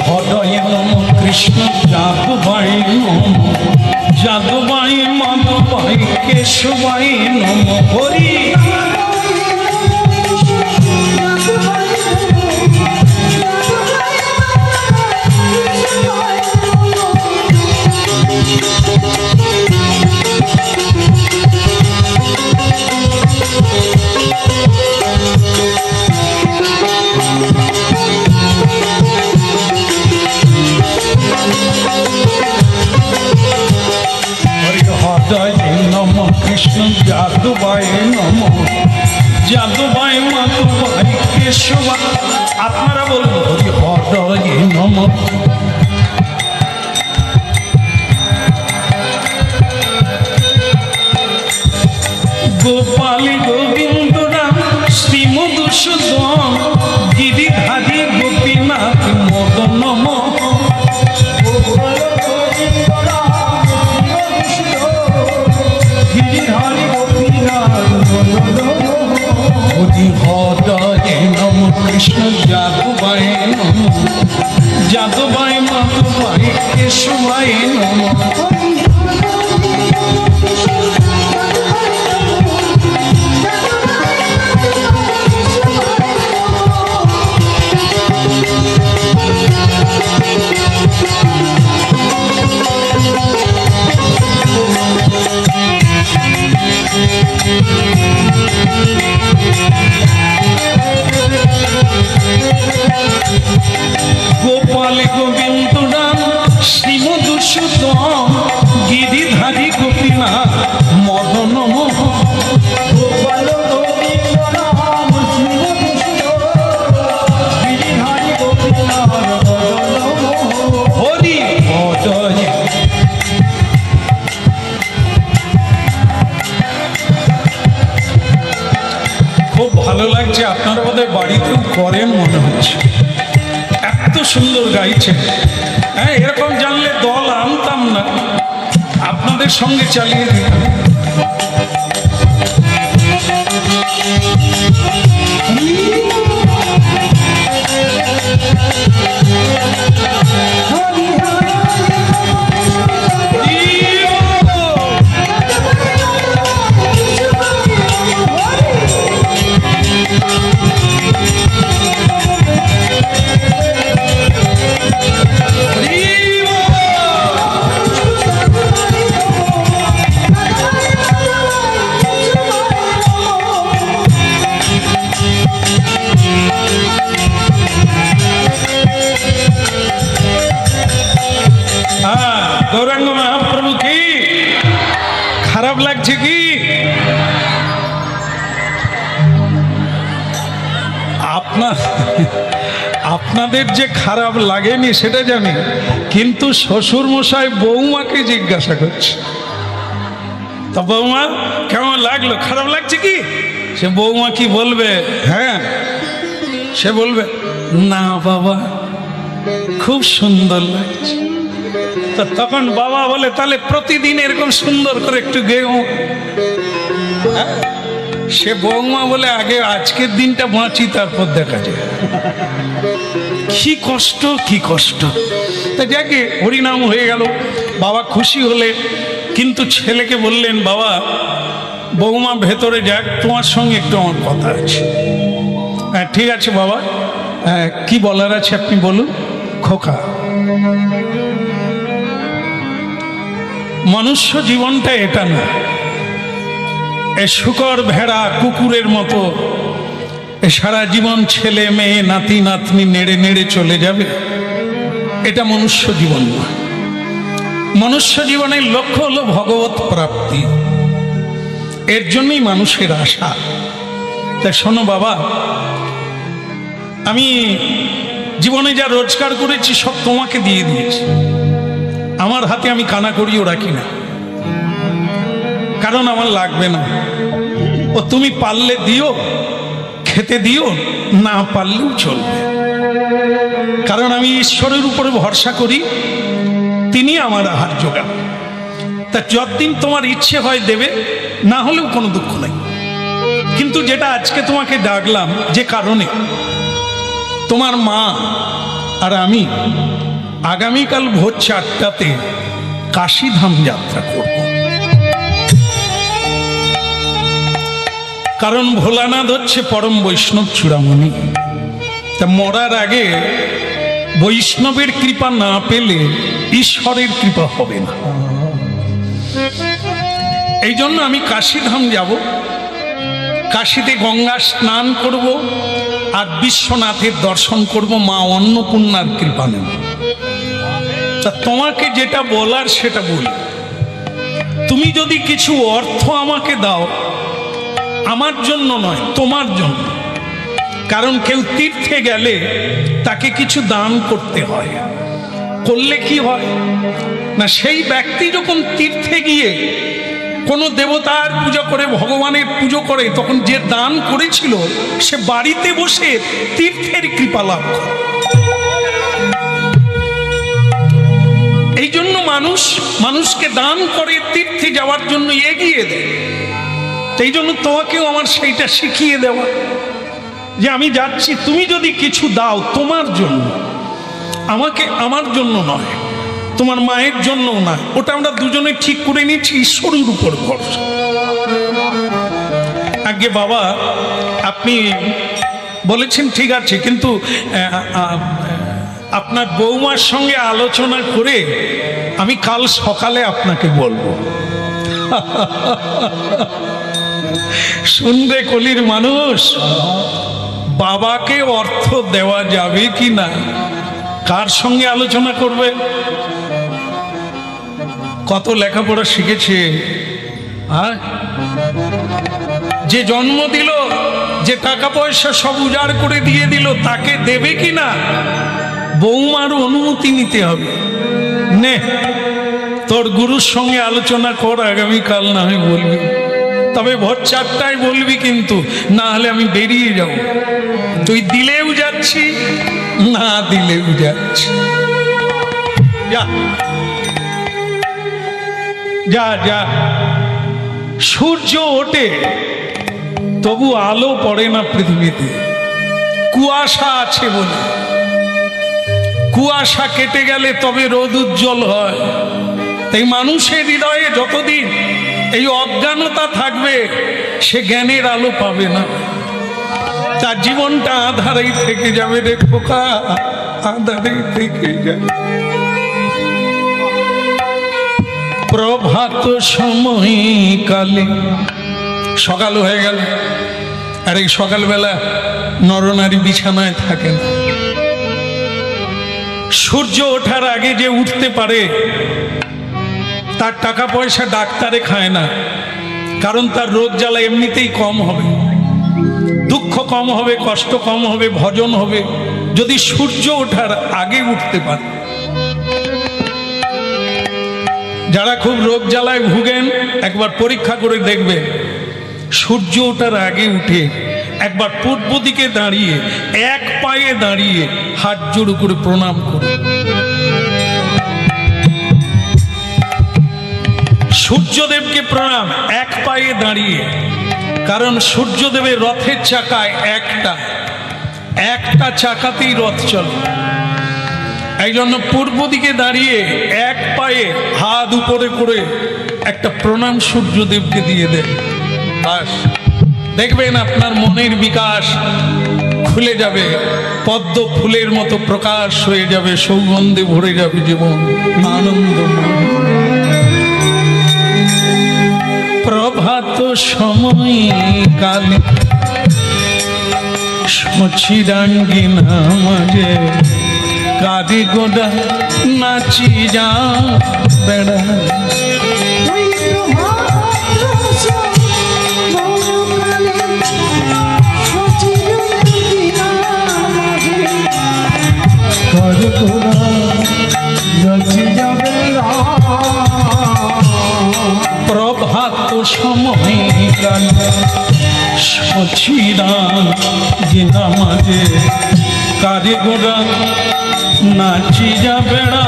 হৃদয় নম কৃষ্ণ যাদবাই নম, যাদবাই মাধবাই কেশবাই নম। হরি নম কৃষ্ণ যাদবাই নম, যাদবাই মাধবাই কেশবাই। আপনারা বলুন হরি হরে নম। গোপাল গোবিন্দ রাম শ্রী মধুসূদন, গিরিধারী গোপীনাথ মদন মোহন। হরি হরে নম কৃষ্ণ যাদবাই নম, যাদবাই মাধবাই কেশবাই নম। গোপালে গোবিন্দ রাম শ্রীমধুসূদন গিরিধারী গোপীনাথ মদন মোহন। গোপাল গোবিন্দ রাম শ্রীমধুসূদন গিরিধারী গোপীনাথ মদন মোহন। হরি পদয়ে। খুব ভালো লাগছে, আপনারা বোধহয় বাড়িতেও করেন মনে হচ্ছে, এত সুন্দর গাইছেন। হ্যাঁ, এরকম জানলে দল আনতাম না, আপনাদের সঙ্গে চালিয়ে দিতাম। গৌরাঙ্গ মহাপ্রভু কি খারাপ লাগছে কি? আপনাদের যে খারাপ লাগেনি সেটা জানি, কিন্তু শ্বশুর মশাই বৌমাকে জিজ্ঞাসা করছে, তা বৌমা কেমন লাগলো, খারাপ লাগছে কি? সে বৌমা কি বলবে? হ্যাঁ, সে বলবে না বাবা খুব সুন্দর লাগছে। তখন বাবা বলে তাহলে প্রতিদিন এরকম সুন্দর করে একটু গেও। সে বৌমা বলে আগে আজকের দিনটা বাঁচি তারপর দেখা যায়। কি কষ্ট, কি কষ্ট। তা যাকে হরিনাম হয়ে গেল, বাবা খুশি হলে, কিন্তু ছেলেকে বললেন বাবা বৌমা ভেতরে যাক, তোমার সঙ্গে একটু আমার কথা আছে। হ্যাঁ ঠিক আছে বাবা, কি বলার আছে আপনি বলুন। খোকা, মনুষ্য জীবনটা এটা না, এ শুকর ভেড়া কুকুরের মতো এ সারা জীবন ছেলে মেয়ে নাতি নাতনি নেড়ে নেড়ে চলে যাবে, এটা মনুষ্য জীবন না। মনুষ্য জীবনের লক্ষ্য হলো ভগবত প্রাপ্তি, এর জন্যই মানুষের আশা। তাই শোনো বাবা, আমি জীবনে যা রোজগার করেছি সব তোমাকে দিয়ে দিয়েছি, আমার হাতে আমি কানা করিও রাখি না, কারণ আমার লাগবে না। ও তুমি পারলে দিও, খেতে দিও, না পারলেও চলবে, কারণ আমি ঈশ্বরের উপরে ভরসা করি, তিনি আমার আহার যোগান। তা যতদিন তোমার ইচ্ছে হয় দেবে, না হলেও কোনো দুঃখ নাই। কিন্তু যেটা আজকে তোমাকে ডাকলাম যে কারণে, তোমার মা আর আমি আগামীকাল ভোর 4টাতে কাশীধাম যাত্রা করব। কারণ ভোলানাথ হচ্ছে পরম বৈষ্ণব চূড়ামণি। তা মরার আগে বৈষ্ণবের কৃপা না পেলে ঈশ্বরের কৃপা হবে না। এই জন্য আমি কাশীধাম যাব, কাশীতে গঙ্গা স্নান করব আর বিশ্বনাথের দর্শন করব, মা অন্নপূর্ণার কৃপা নেব। তা তোমাকে যেটা বলার সেটা বলি, তুমি যদি কিছু অর্থ আমাকে দাও, আমার জন্য নয় তোমার জন্য, কারণ কেউ তীর্থে গেলে তাকে কিছু দান করতে হয়। করলে কি হয় না, সেই ব্যক্তি যখন তীর্থে গিয়ে কোনো দেবতার পুজো করে, ভগবানের পুজো করে, তখন যে দান করেছিল সে বাড়িতে বসে তীর্থের কৃপা লাভ করে। এই জন্য মানুষকে দান করে তীর্থে যাওয়ার জন্য এগিয়ে দেয়। এই জন্য তোমাকেও আমার সেইটা শিখিয়ে দেওয়া, যে আমি যাচ্ছি, তুমি যদি কিছু দাও তোমার জন্য, আমাকে আমার জন্য নয়, তোমার মায়ের জন্যও না, ওটা আমরা দুজনে ঠিক করে নিচ্ছি ঈশ্বরের উপর ভরসা। আগে বাবা আপনি বলেছেন ঠিক আছে, কিন্তু আপনার বৌমার সঙ্গে আলোচনা করে আমি কাল সকালে আপনাকে বলবো। শুনবে কলির মানুষ, বাবাকে অর্থ দেওয়া যাবে কি না? কার সঙ্গে আলোচনা করবে? কত লেখাপড়া শিখেছে, আর যে জন্ম দিল, যে টাকা পয়সা সব উজাড় করে দিয়ে দিল, তাকে দেবে কি না? বৌমার অনুমতি নিতে হবে। নে তোর গুরুর সঙ্গে আলোচনা কর, আগামীকাল না হয় বলবি, তবে ভোর 4টায় বলবি, কিন্তু না হলে আমি বেরিয়ে যাব। তুই দিলেও যাচ্ছি, না দিলেও যাচ্ছি। যা যা যা। সূর্য ওঠে তবু আলো পড়ে না পৃথিবীতে, কুয়াশা আছে বলে। কুয়াশা কেটে গেলে তবে রোদ উজ্জ্বল হয়। তাই মানুষের হৃদয়ে যতদিন এই অজ্ঞানতা থাকবে, সে জ্ঞানের আলো পাবে না। তার জীবনটা আঁধারেই থেকে যাবে রে খোকা, আঁধারেই থেকে যাবে। প্রভাত সময় কালে, সকাল হয়ে গেল, আর এই সকালবেলা নরনারী বিছানায় থাকে না। সূর্য ওঠার আগে যে উঠতে পারে, তার টাকা পয়সা ডাক্তারে খায় না, কারণ তার রোগ জ্বালা এমনিতেই কম হবে, দুঃখ কম হবে, কষ্ট কম হবে, ভজন হবে, যদি সূর্য ওঠার আগে উঠতে পারে। যারা খুব রোগ জ্বালায় ভুগেন, একবার পরীক্ষা করে দেখবেন, সূর্য ওঠার আগে উঠে একবার পূর্ব দিকে দাঁড়িয়ে, এক পায়ে দাঁড়িয়ে হাত জোড়ো করে প্রণাম করে সূর্যদেবকে প্রণাম, এক পায়ে দাঁড়িয়ে। কারণ সূর্যদেবের রথের চাকায় একটা চাকাতেই রথ চলে। এই জন্য পূর্ব দিকে দাঁড়িয়ে এক পায়ে হাত উপরে করে একটা প্রণাম সূর্যদেবকে দিয়ে দেন। বাস, দেখবেন আপনার মনের বিকাশ খুলে যাবে, পদ্ম ফুলের মতো প্রকাশ হয়ে যাবে, সৌগন্ধে ভরে যাবে জীবন, আনন্দময়। প্রভাত সময় কালে সচিরাঙ্গিনা মাঝে কাঁদি গোডা নাচি যা বেড়া। প্রভাত সময় কালে সচিরাঙ্গিনা মাঝে কাঁদি গোডা নাচি যা বেড়া।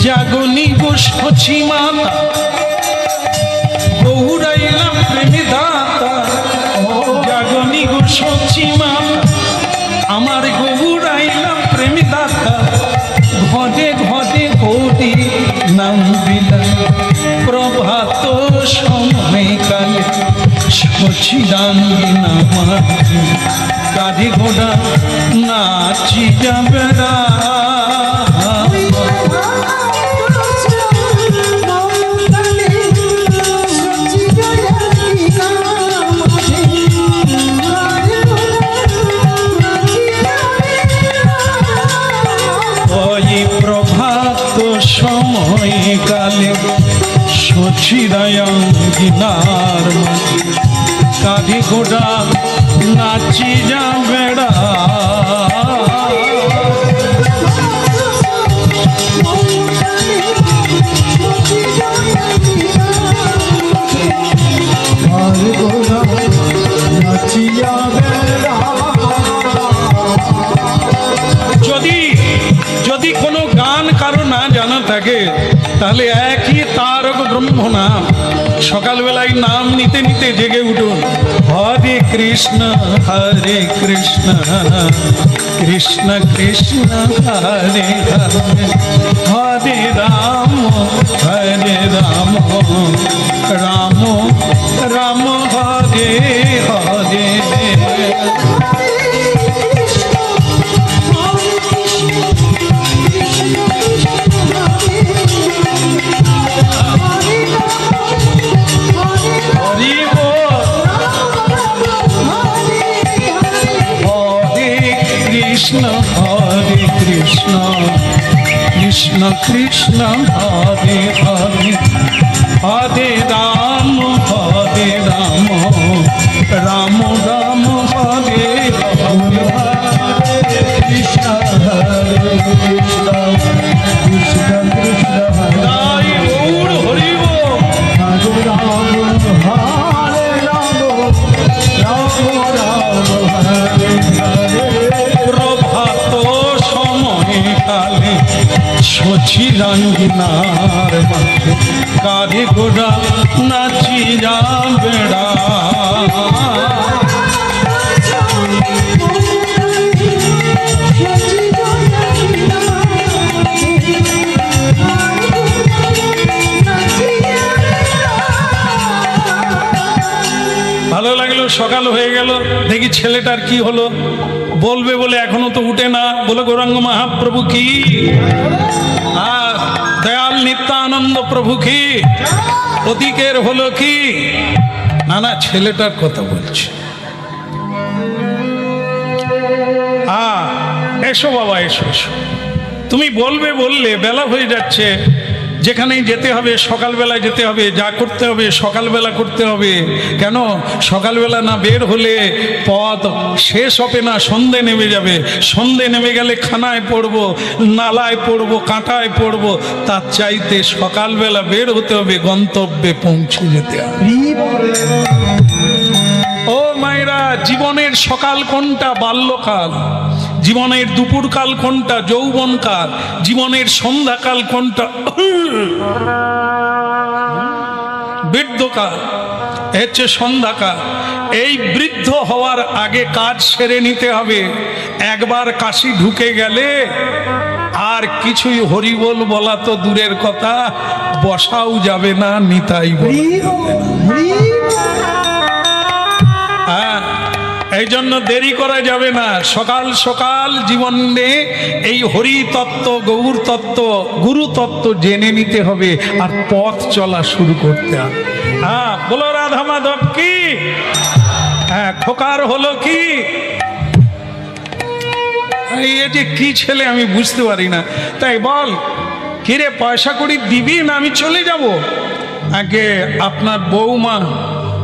জাগনি গো সচি মাতা, গৌরাইলাম প্রেমী দাতা। জাগনি গো সচি মাতা, আমার গৌরাইলাম প্রেমী দাতা। ঘটে ঘটে ঘটি নাম বিলা, প্রভাত সময় কালে সচিরাঙ্গিনা মাঝে কাঁদি ঘোড়া নাচি যাবে রা। প্রভাত সময় কালে সচিরাঙ্গিনার মাঝে কাঁদি গোডা নাচি যা বেড়া। যদি কোনো গান কারো না জানা থাকে, তাহলে একই তারক ব্রহ্ম নাম, সকালবেলায় নাম নিতে নিতে জেগে উঠুন। হরে কৃষ্ণ কৃষ্ণ কৃষ্ণ হরে হরে হরে রাম রাম রাম হরে হরে কৃষ্ণ কৃষ্ণ হরে হরে হরে রাম রাম রাম হরে হরে কৃষ্ণ হরে কৃষ্ণ কৃষ্ণ কৃষ্ণ হরে গৌর হরি বল। হরে রাম রাম রাম হরে হরে প্রভাত সময় কালে শচী রঙ্গিনার মাঠে কারে গোড়া নাচিরা বেড়া ভালো লাগলো। সকাল হয়ে গেল, দেখি ছেলেটার কি হলো, বলবে বলে এখনো তো উঠে না। বলে গৌরাঙ্গ মহাপ্রভু কি, আর দয়াল নিত্যানন্দ প্রভু কি, প্রতীকের হলো কি, না না ছেলেটার কথা বলছে। এসো বাবা এসো এসো, তুমি বলবে বললে, বেলা হয়ে যাচ্ছে, যেখানেই যেতে হবে সকালবেলায় যেতে হবে, যা করতে হবে সকালবেলা করতে হবে। কেন সকালবেলা না বের হলে পথ শেষ হবে না, সন্ধে নেমে যাবে। সন্ধে নেমে গেলে খানায় পড়বো, নালায় পড়বো, কাঁটায় পড়বো। তার চাইতে সকালবেলা বের হতে হবে, গন্তব্যে পৌঁছে যেতে হবে। ও মায়েরা, জীবনের সকাল কোনটা? বাল্যকাল। জীবনের দুপুরকাল কোনটা? যৌবনকাল। জীবনের সন্ধ্যাকাল কোনটা? বৃদ্ধকাল। হচ্ছে সন্ধ্যাকাল। এই বৃদ্ধ হওয়ার আগে কাজ সেরে নিতে হবে। একবার কাশি ঢুকে গেলে আর কিছুই হরিবোল বলা তো দূরের কথা, বসাও যাবে না, নিতাই এই জন্য দেরি করা যাবে না। সকাল সকাল জীবনে এই হরি তত্ত্ব, গৌর তত্ত্ব, গুরু তত্ত্ব জেনে নিতে হবে, আর পথ চলা শুরু করতে হবে। বলো রাধা মাধব কি, খোকার হলো কি, এই যে কি ছেলে আমি বুঝতে পারি না। তাই বল, কিরে পয়সা কড়ি দিবি না আমি চলে যাব? আগে আপনার বৌমা,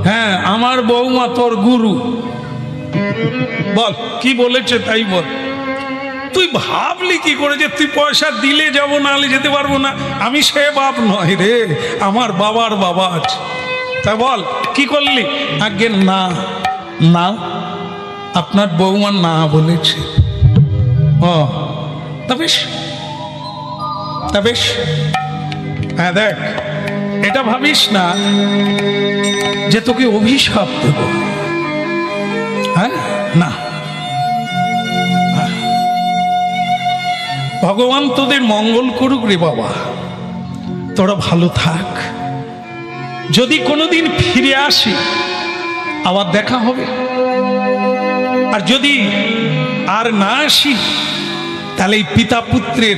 হ্যাঁ আমার বৌমা তোর গুরু, বল কি বলেছে তাই বল। তুই ভাবলি কি করে যে তুই পয়সা দিলে যাব, না হলে যেতে পারবো না? আমি সে বাপ নয় রে, আমার বাবার বাবা আছে। তা বল কি করলি? আগে না না, আপনার বৌমা না বলেছে। ও তা বেশ, তা বেশ। হ্যাঁ দেখ, এটা ভাবিস না যে তোকে অভিশাপ দেব, হ্যাঁ না। ভগবান তোদের মঙ্গল করুক রে বাবা, তোরা ভালো থাক। যদি কোনোদিন ফিরে আসি আবার দেখা হবে, আর যদি আর না আসি তাহলে এই পিতা পুত্রের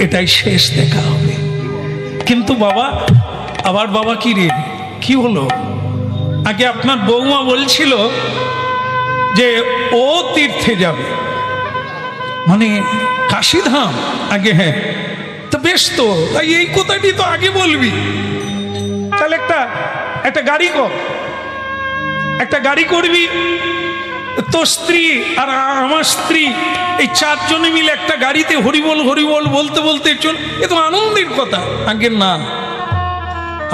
এটাই শেষ দেখা হবে। কিন্তু বাবা, আবার বাবা কি রে, কি হলো? আগে আপনার বৌমা বলছিল যে ও তীর্থে যাবে, মানে কাশীধাম। আগে হ্যাঁ, তো বেশ, তো তাই এই কথাটি তো আগে বলবি। তাহলে একটা গাড়ি কর, একটা গাড়ি করবি, তোর স্ত্রী আর আমার স্ত্রী এই চারজনে মিলে একটা গাড়িতে হরিবল হরিবল বলতে বলতে চল, এ তো আনন্দের কথা। আগে না,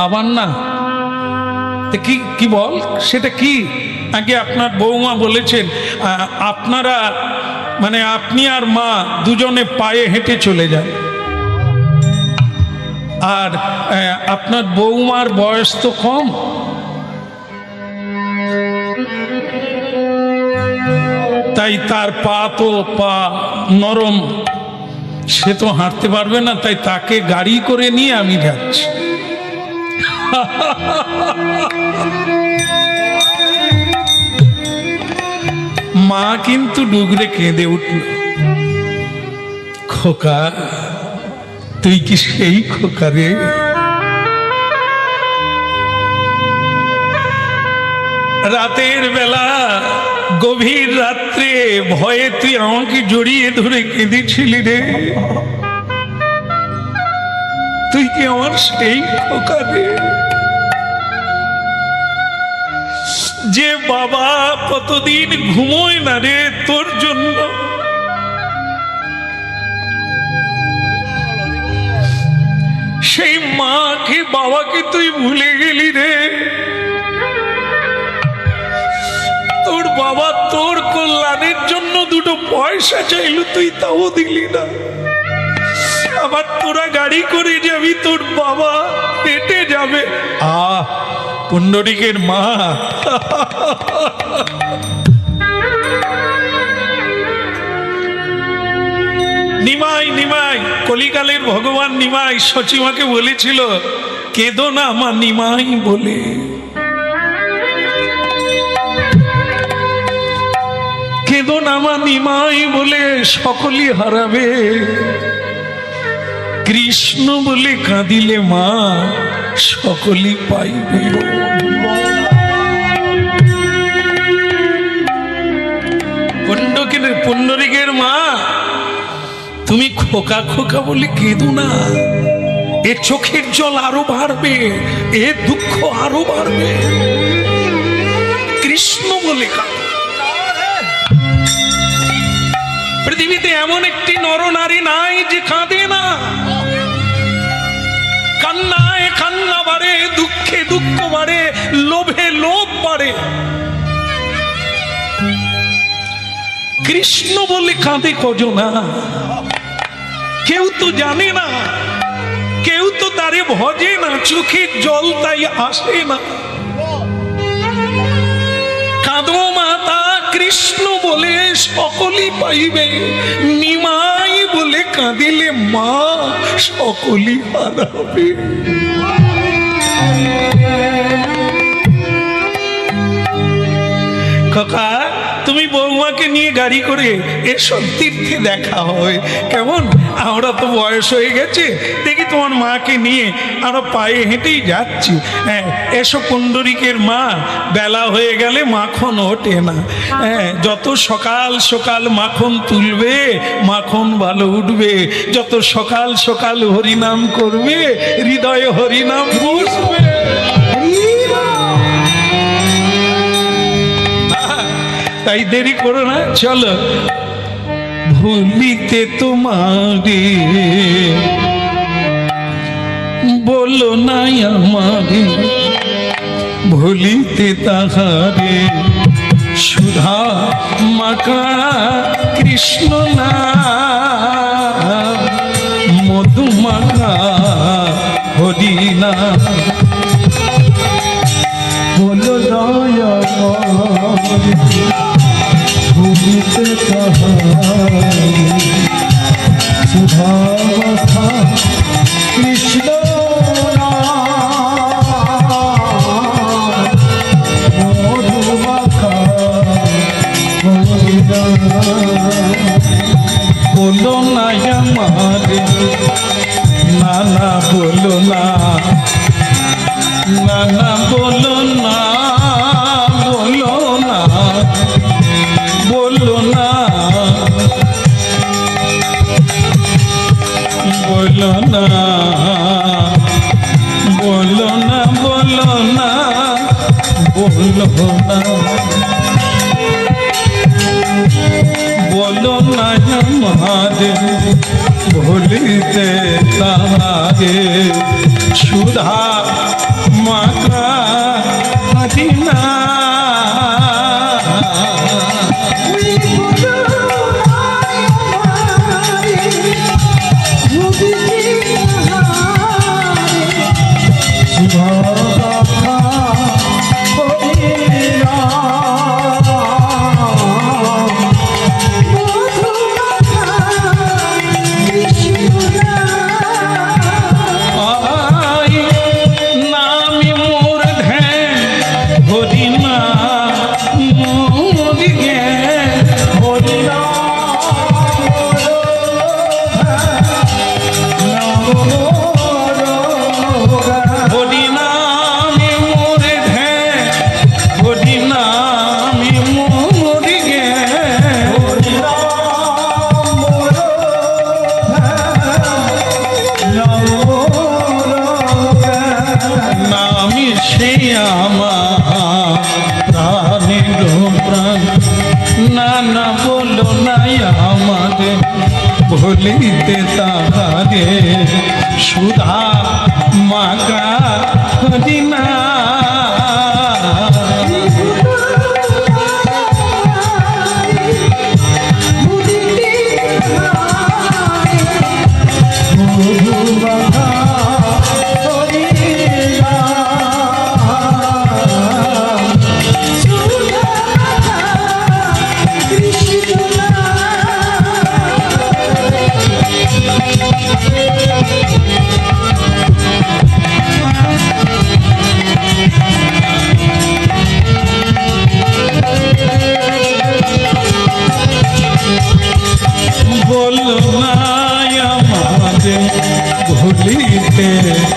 আবার না, কি কি বল, সেটা কি? আগে আপনার বৌমা বলেছেন আপনারা, মানে আপনি আর মা দুজনে পায়ে হেঁটে চলে যান। আর আপনার বৌমার বয়স তো কম, তাই তার পা তো পা নরম, সে তো হাঁটতে পারবে না, তাই তাকে গাড়ি করে নিয়ে আমি যাচ্ছি। মা কিন্তু ডুগরে কেঁদে উঠল, খোকা তুই কি সেই খোকা রে? রাতের বেলা গভীর রাত্রে ভয়ে তুই আমাকে জড়িয়ে ধরে কেঁদেছিলি রে, তুই কি আমার সেই খোকা রে? যে বাবা কতদিন ঘুমোয় না রে তোর জন্য, সেই মাকে বাবাকে তুই ভুলে গেলি রে। তোর বাবা তোর কল্যাণের জন্য দুটো পয়সা চাইলো, তুই তাও দিলি না। আবার তোরা গাড়ি করে যাবি, তোর বাবা হেঁটে যাবে। পুণ্ডরিকের মা, নিমাই নিমাই, কলিকালের ভগবান নিমাই সচিমাকে বলেছিল কেঁদো না আমার নিমাই বলে। কেঁদো না আমার নিমাই বলে, সকলই হারাবে। কৃষ্ণ বলে কাঁদিলে মা সকলই পাইবে। পুণ্ডরিকের মা, তুমি খোকা খোকা বলে কেঁদো না, এ চোখের জল আরো বাড়বে, এ দুঃখ আরো বাড়বে। কৃষ্ণ বলে কাঁদো। পৃথিবীতে এমন একটি নরনারী নাই যে কাঁদে না। কান্নায় কান্না বাড়ে, দুঃখে দুঃখ বাড়ে, লোভে লোভ বাড়ে। কৃষ্ণ বলে কাঁদে কজনা, কেউ তো জানে না, কেউ তো তারে ভজে না, চোখের জল তাই আসে না। কাঁদো মাতা কৃষ্ণ বলে সকলই পাইবে, নিমাই বলে কাঁদিলে মা সকলই হারাবে। কাকা তুমি বৌমাকে নিয়ে গাড়ি করে এসব তীর্থে দেখা হয় কেমন? আমরা তো বয়স হয়ে গেছে, দেখি তোমার মাকে নিয়ে আমরা পায়ে হেঁটেই যাচ্ছি। হ্যাঁ, এসো পুণ্ডরিকের মা, বেলা হয়ে গেলে মাখন ওঠে না। হ্যাঁ, যত সকাল সকাল মাখন তুলবে মাখন ভালো উঠবে, যত সকাল সকাল হরিনাম করবে হৃদয়ে হরিনাম বসবে। তাই দেরি করো না, চলো। ভুলিতে তোমারে বলো না আমারে, ভুলিতে তাহারে সুধা মাকা কৃষ্ণ না মধু মাকা হরিনা বলো নয় ভূমিতে সুধা কৃষ্ণ মধুমাখা বলো না আমারে, না না বলো না, না না বলো না, বলো না, বলো না, বলো না, বলো না, বলো না, বলো না, বলো না আমারে ভুলিতে তাহারে সুধা মাকা হরিনা। ভুলিতে তাহারে সুধা মাগা হরিনা ভুলিতে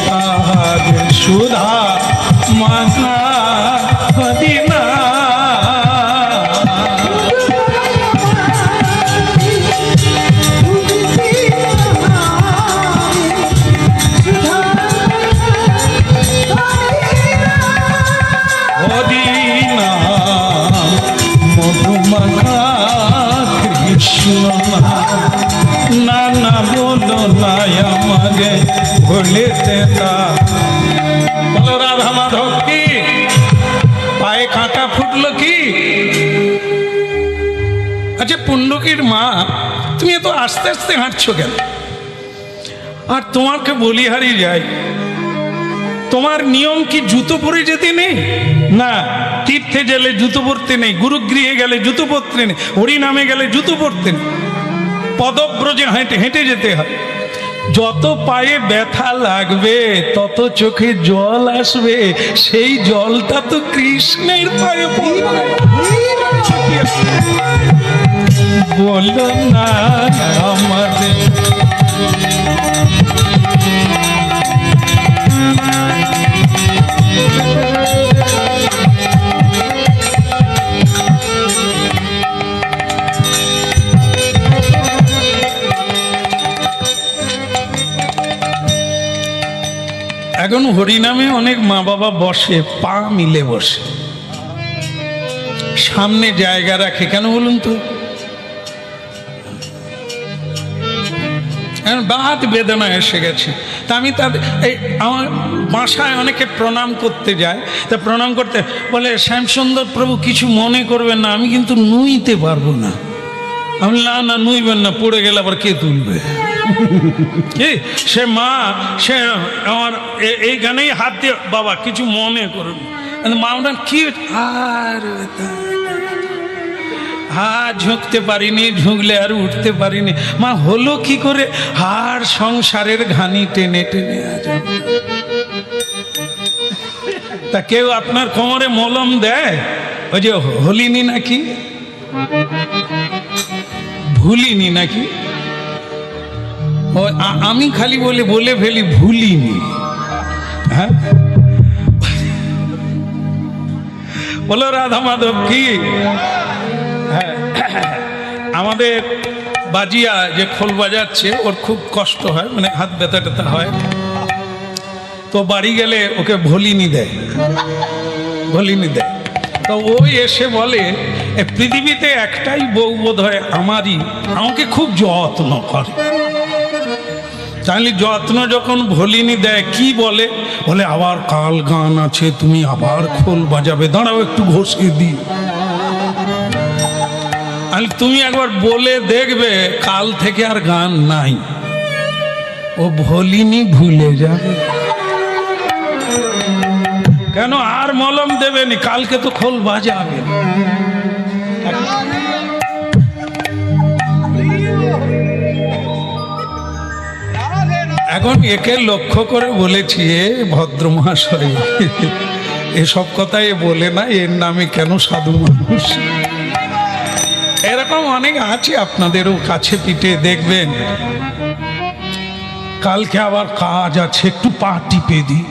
তাহার সুধা মাগা হরিনা হরিনা মধুমাখা কৃষ্ণ না না বলো না আমাকে ভুলিতে তা বলো রাধা মাধব কি পায়ে কাঁটা ফুটলো কি? আচ্ছা পুণ্ডরীর মা তুমি এত আস্তে আস্তে হাঁটছো কেন? আর তোমাকে বলি হারিয়ে যায়, তোমার নিয়ম কি জুতো পরে যেতে নেই? না, তীর্থে গেলে জুতো পরতে নেই, গুরুগৃহে গেলে জুতো পরতে নেই, হরিনামে গেলে জুতো পরতে নেই, পদব্রজে হেঁটে হেঁটে যেতে হয়। যত পায়ে ব্যথা লাগবে তত চোখে জল আসবে, সেই জলটা তো কৃষ্ণের পায়ে পড়বে। বলো না আমাদের এখন হরিনামে অনেক মা বাবা বসে, পা মিলে বসে, সামনে জায়গা রাখে কেন বলুন তো? বাদ বেদনা এসে গেছে। তা আমি তাদের এই আমার বাসায় অনেকে প্রণাম করতে যায়, তা প্রণাম করতে বলে শ্যামসুন্দর প্রভু কিছু মনে করবেন না, আমি কিন্তু নুইতে পারবো না। আমি না না নুইবেন না, পড়ে গেলে আবার কে তুলবে? কি সে মা সে আমার এইখানেই হাত দিয়ে বাবা কিছু মনে করুন। মা ওনার কি আর ঝুঁকতে পারিনি, ঝুঁকলে আর উঠতে পারিনি। মা হলো কি করে? আর সংসারের ঘানি টেনে টেনে আজ। তা কেউ আপনার কোমরে মলম দেয়? ওই যে হলিনি নাকি ভুলিনি নাকি? আমি খালি বলে ফেলি ভুলিনি। হ্যাঁ বলো রাধা মাধব কি? হ্যাঁ আমাদের বাজিয়া যে খোল বাজাচ্ছে ওর খুব কষ্ট হয়, মানে হাত ব্যথা ট্যাথা হয়, তো বাড়ি গেলে ওকে ভলিনি দেয়, ভলিনি দেয়। তো ওই এসে বলে পৃথিবীতে একটাই বউ বোধ হয় আমারই, আমাকে খুব যত্ন করে। তাহলে যত্ন যখন ভলিনি দেয় কি বলে? বলে আবার কাল গান আছে, তুমি আবার খোল বাজাবে, দাঁড়াও একটু ঘষে দিই। আর তুমি একবার বলে দেখবে কাল থেকে আর গান নাই, ও ভলিনি ভুলে যাবে। কেন আর মলম দেবেনি, কালকে তো খোল বাজাবে। এখন একে লক্ষ্য করে বলেছি, ভদ্র মহাশয় এসব কথাই বলে না, এর নামে কেন সাধু মানুষ? এরকম অনেক আছে আপনাদেরও কাছে পিঠে, দেখবেন কালকে আবার কাজ আছে, একটু পা টিপে দিই।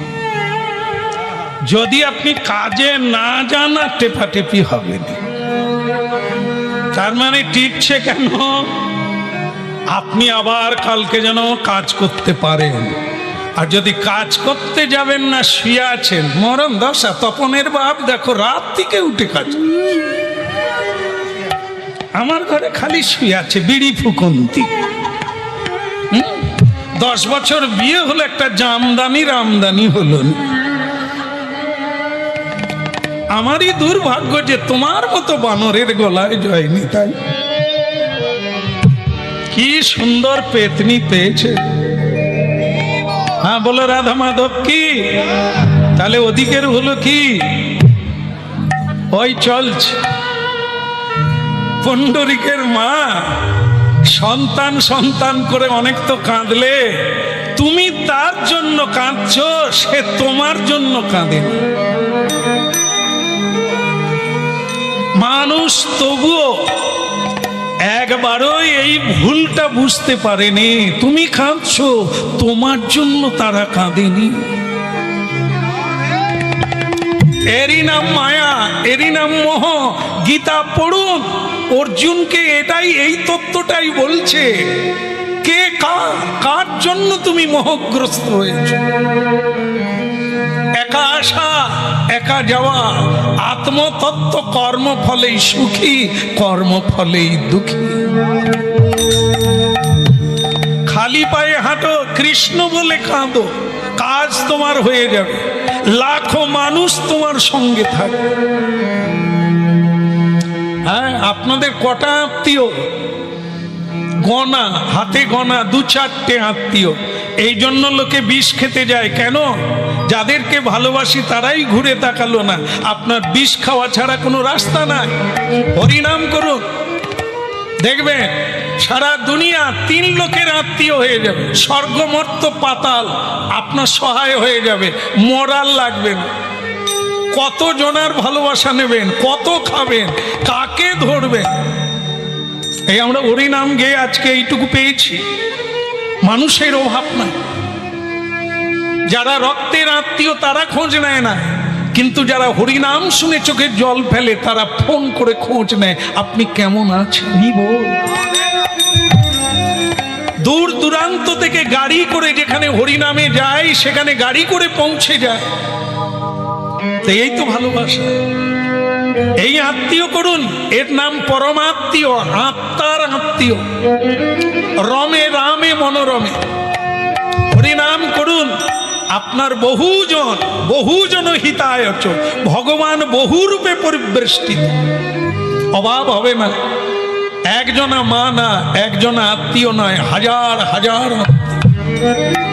যদি আপনি কাজে না যান আর টেপাটেপি হবে না। তার মানে টিপছে কেন? আপনি আবার কালকে যেন কাজ করতে পারেন। আর যদি কাজ করতে যাবেন না, শুয়ে আছেন, মরণ দশা। তপনের বাপ দেখো রাত থেকে উঠে কাজ, আমার ঘরে খালি শুয়ে আছে বিড়ি ফুকন্তি। 10 বছর বিয়ে হলো, একটা জামদানির আমদানি হলো না। আমারই দুর্ভাগ্য যে তোমার মতো বানরের গলায় জয়নি। তাই কি সুন্দর পেতনি পেয়েছে। হ্যাঁ বলো রাধা মাধব কি? তাহলে ওদিকের হলো কি? ওই চলছে। পুণ্ডরিকের মা সন্তান সন্তান করে অনেক তো কাঁদলে, তুমি তার জন্য কাঁদছো, সে তোমার জন্য কাঁদে। মানুষ তবুও একবারও এই ভুলটা বুঝতে পারেনি, তুমি কাঁদছো তোমার জন্য, তারা কাঁদেনি। এরই নাম মায়া, এরই নাম মোহ। গীতা পড়ুন, অর্জুনকে এই তত্ত্বটাই বলছে। কে কার জন্য তুমি মোহগ্রস্ত হয়েছ? একা আসা একা যাওয়া। আত্মতত্ত্ব কর্মফলেই সুখী, কর্মফলেই দুঃখী। খালি পায়ে হাঁটো, কৃষ্ণ বলে কাঁদো, কাজ তোমার হয়ে যাবে। লাখো মানুষ তোমার সঙ্গে থাকবে। হ্যাঁ, আপনাদের কটা আত্মীয়? গনা, হাতে গনা, 2-4টে আত্মীয়। এই জন্য লোকে বিষ খেতে যায়। কেন? যাদেরকে ভালোবাসি তারাই ঘুরে তাকালো না। আপনার বিষ খাওয়া ছাড়া কোনো রাস্তা নাই। হরিনাম করুন, দেখবেন সারা দুনিয়া 3 লোকের আত্মীয় হয়ে যাবে। স্বর্গ মর্ত্য পাতাল আপনার সহায় হয়ে যাবে, মরাল লাগবে না। কত জনার ভালোবাসা নেবেন, কত খাবেন, কাকে ধরবেন? এই আমরা হরিনাম গেয়ে আজকে এইটুকু পেয়েছি। মানুষের অভাব নাই। যারা রক্তের আত্মীয় তারা খোঁজ নেয় না, কিন্তু যারা হরিনাম শুনে চোখের জল ফেলে তারা ফোন করে খোঁজ নেয়, আপনি কেমন আছেন? দূর দূরান্ত থেকে গাড়ি করে যেখানে হরিনামে যায় সেখানে গাড়ি করে পৌঁছে যায়। এই তো ভালোবাসা। এই আত্মীয় করুন, এর নাম পরমাত্মীয়, আত্মার আত্মীয়। রমে রামে মনোরমে হরিনাম করুন। আপনার বহুজন হিতায়চ, ভগবান বহুরূপে পরিবেষ্টিত। অভাব হবে না। একজনা মা না, একজনা আত্মীয় নয়, হাজার হাজার আত্মীয়।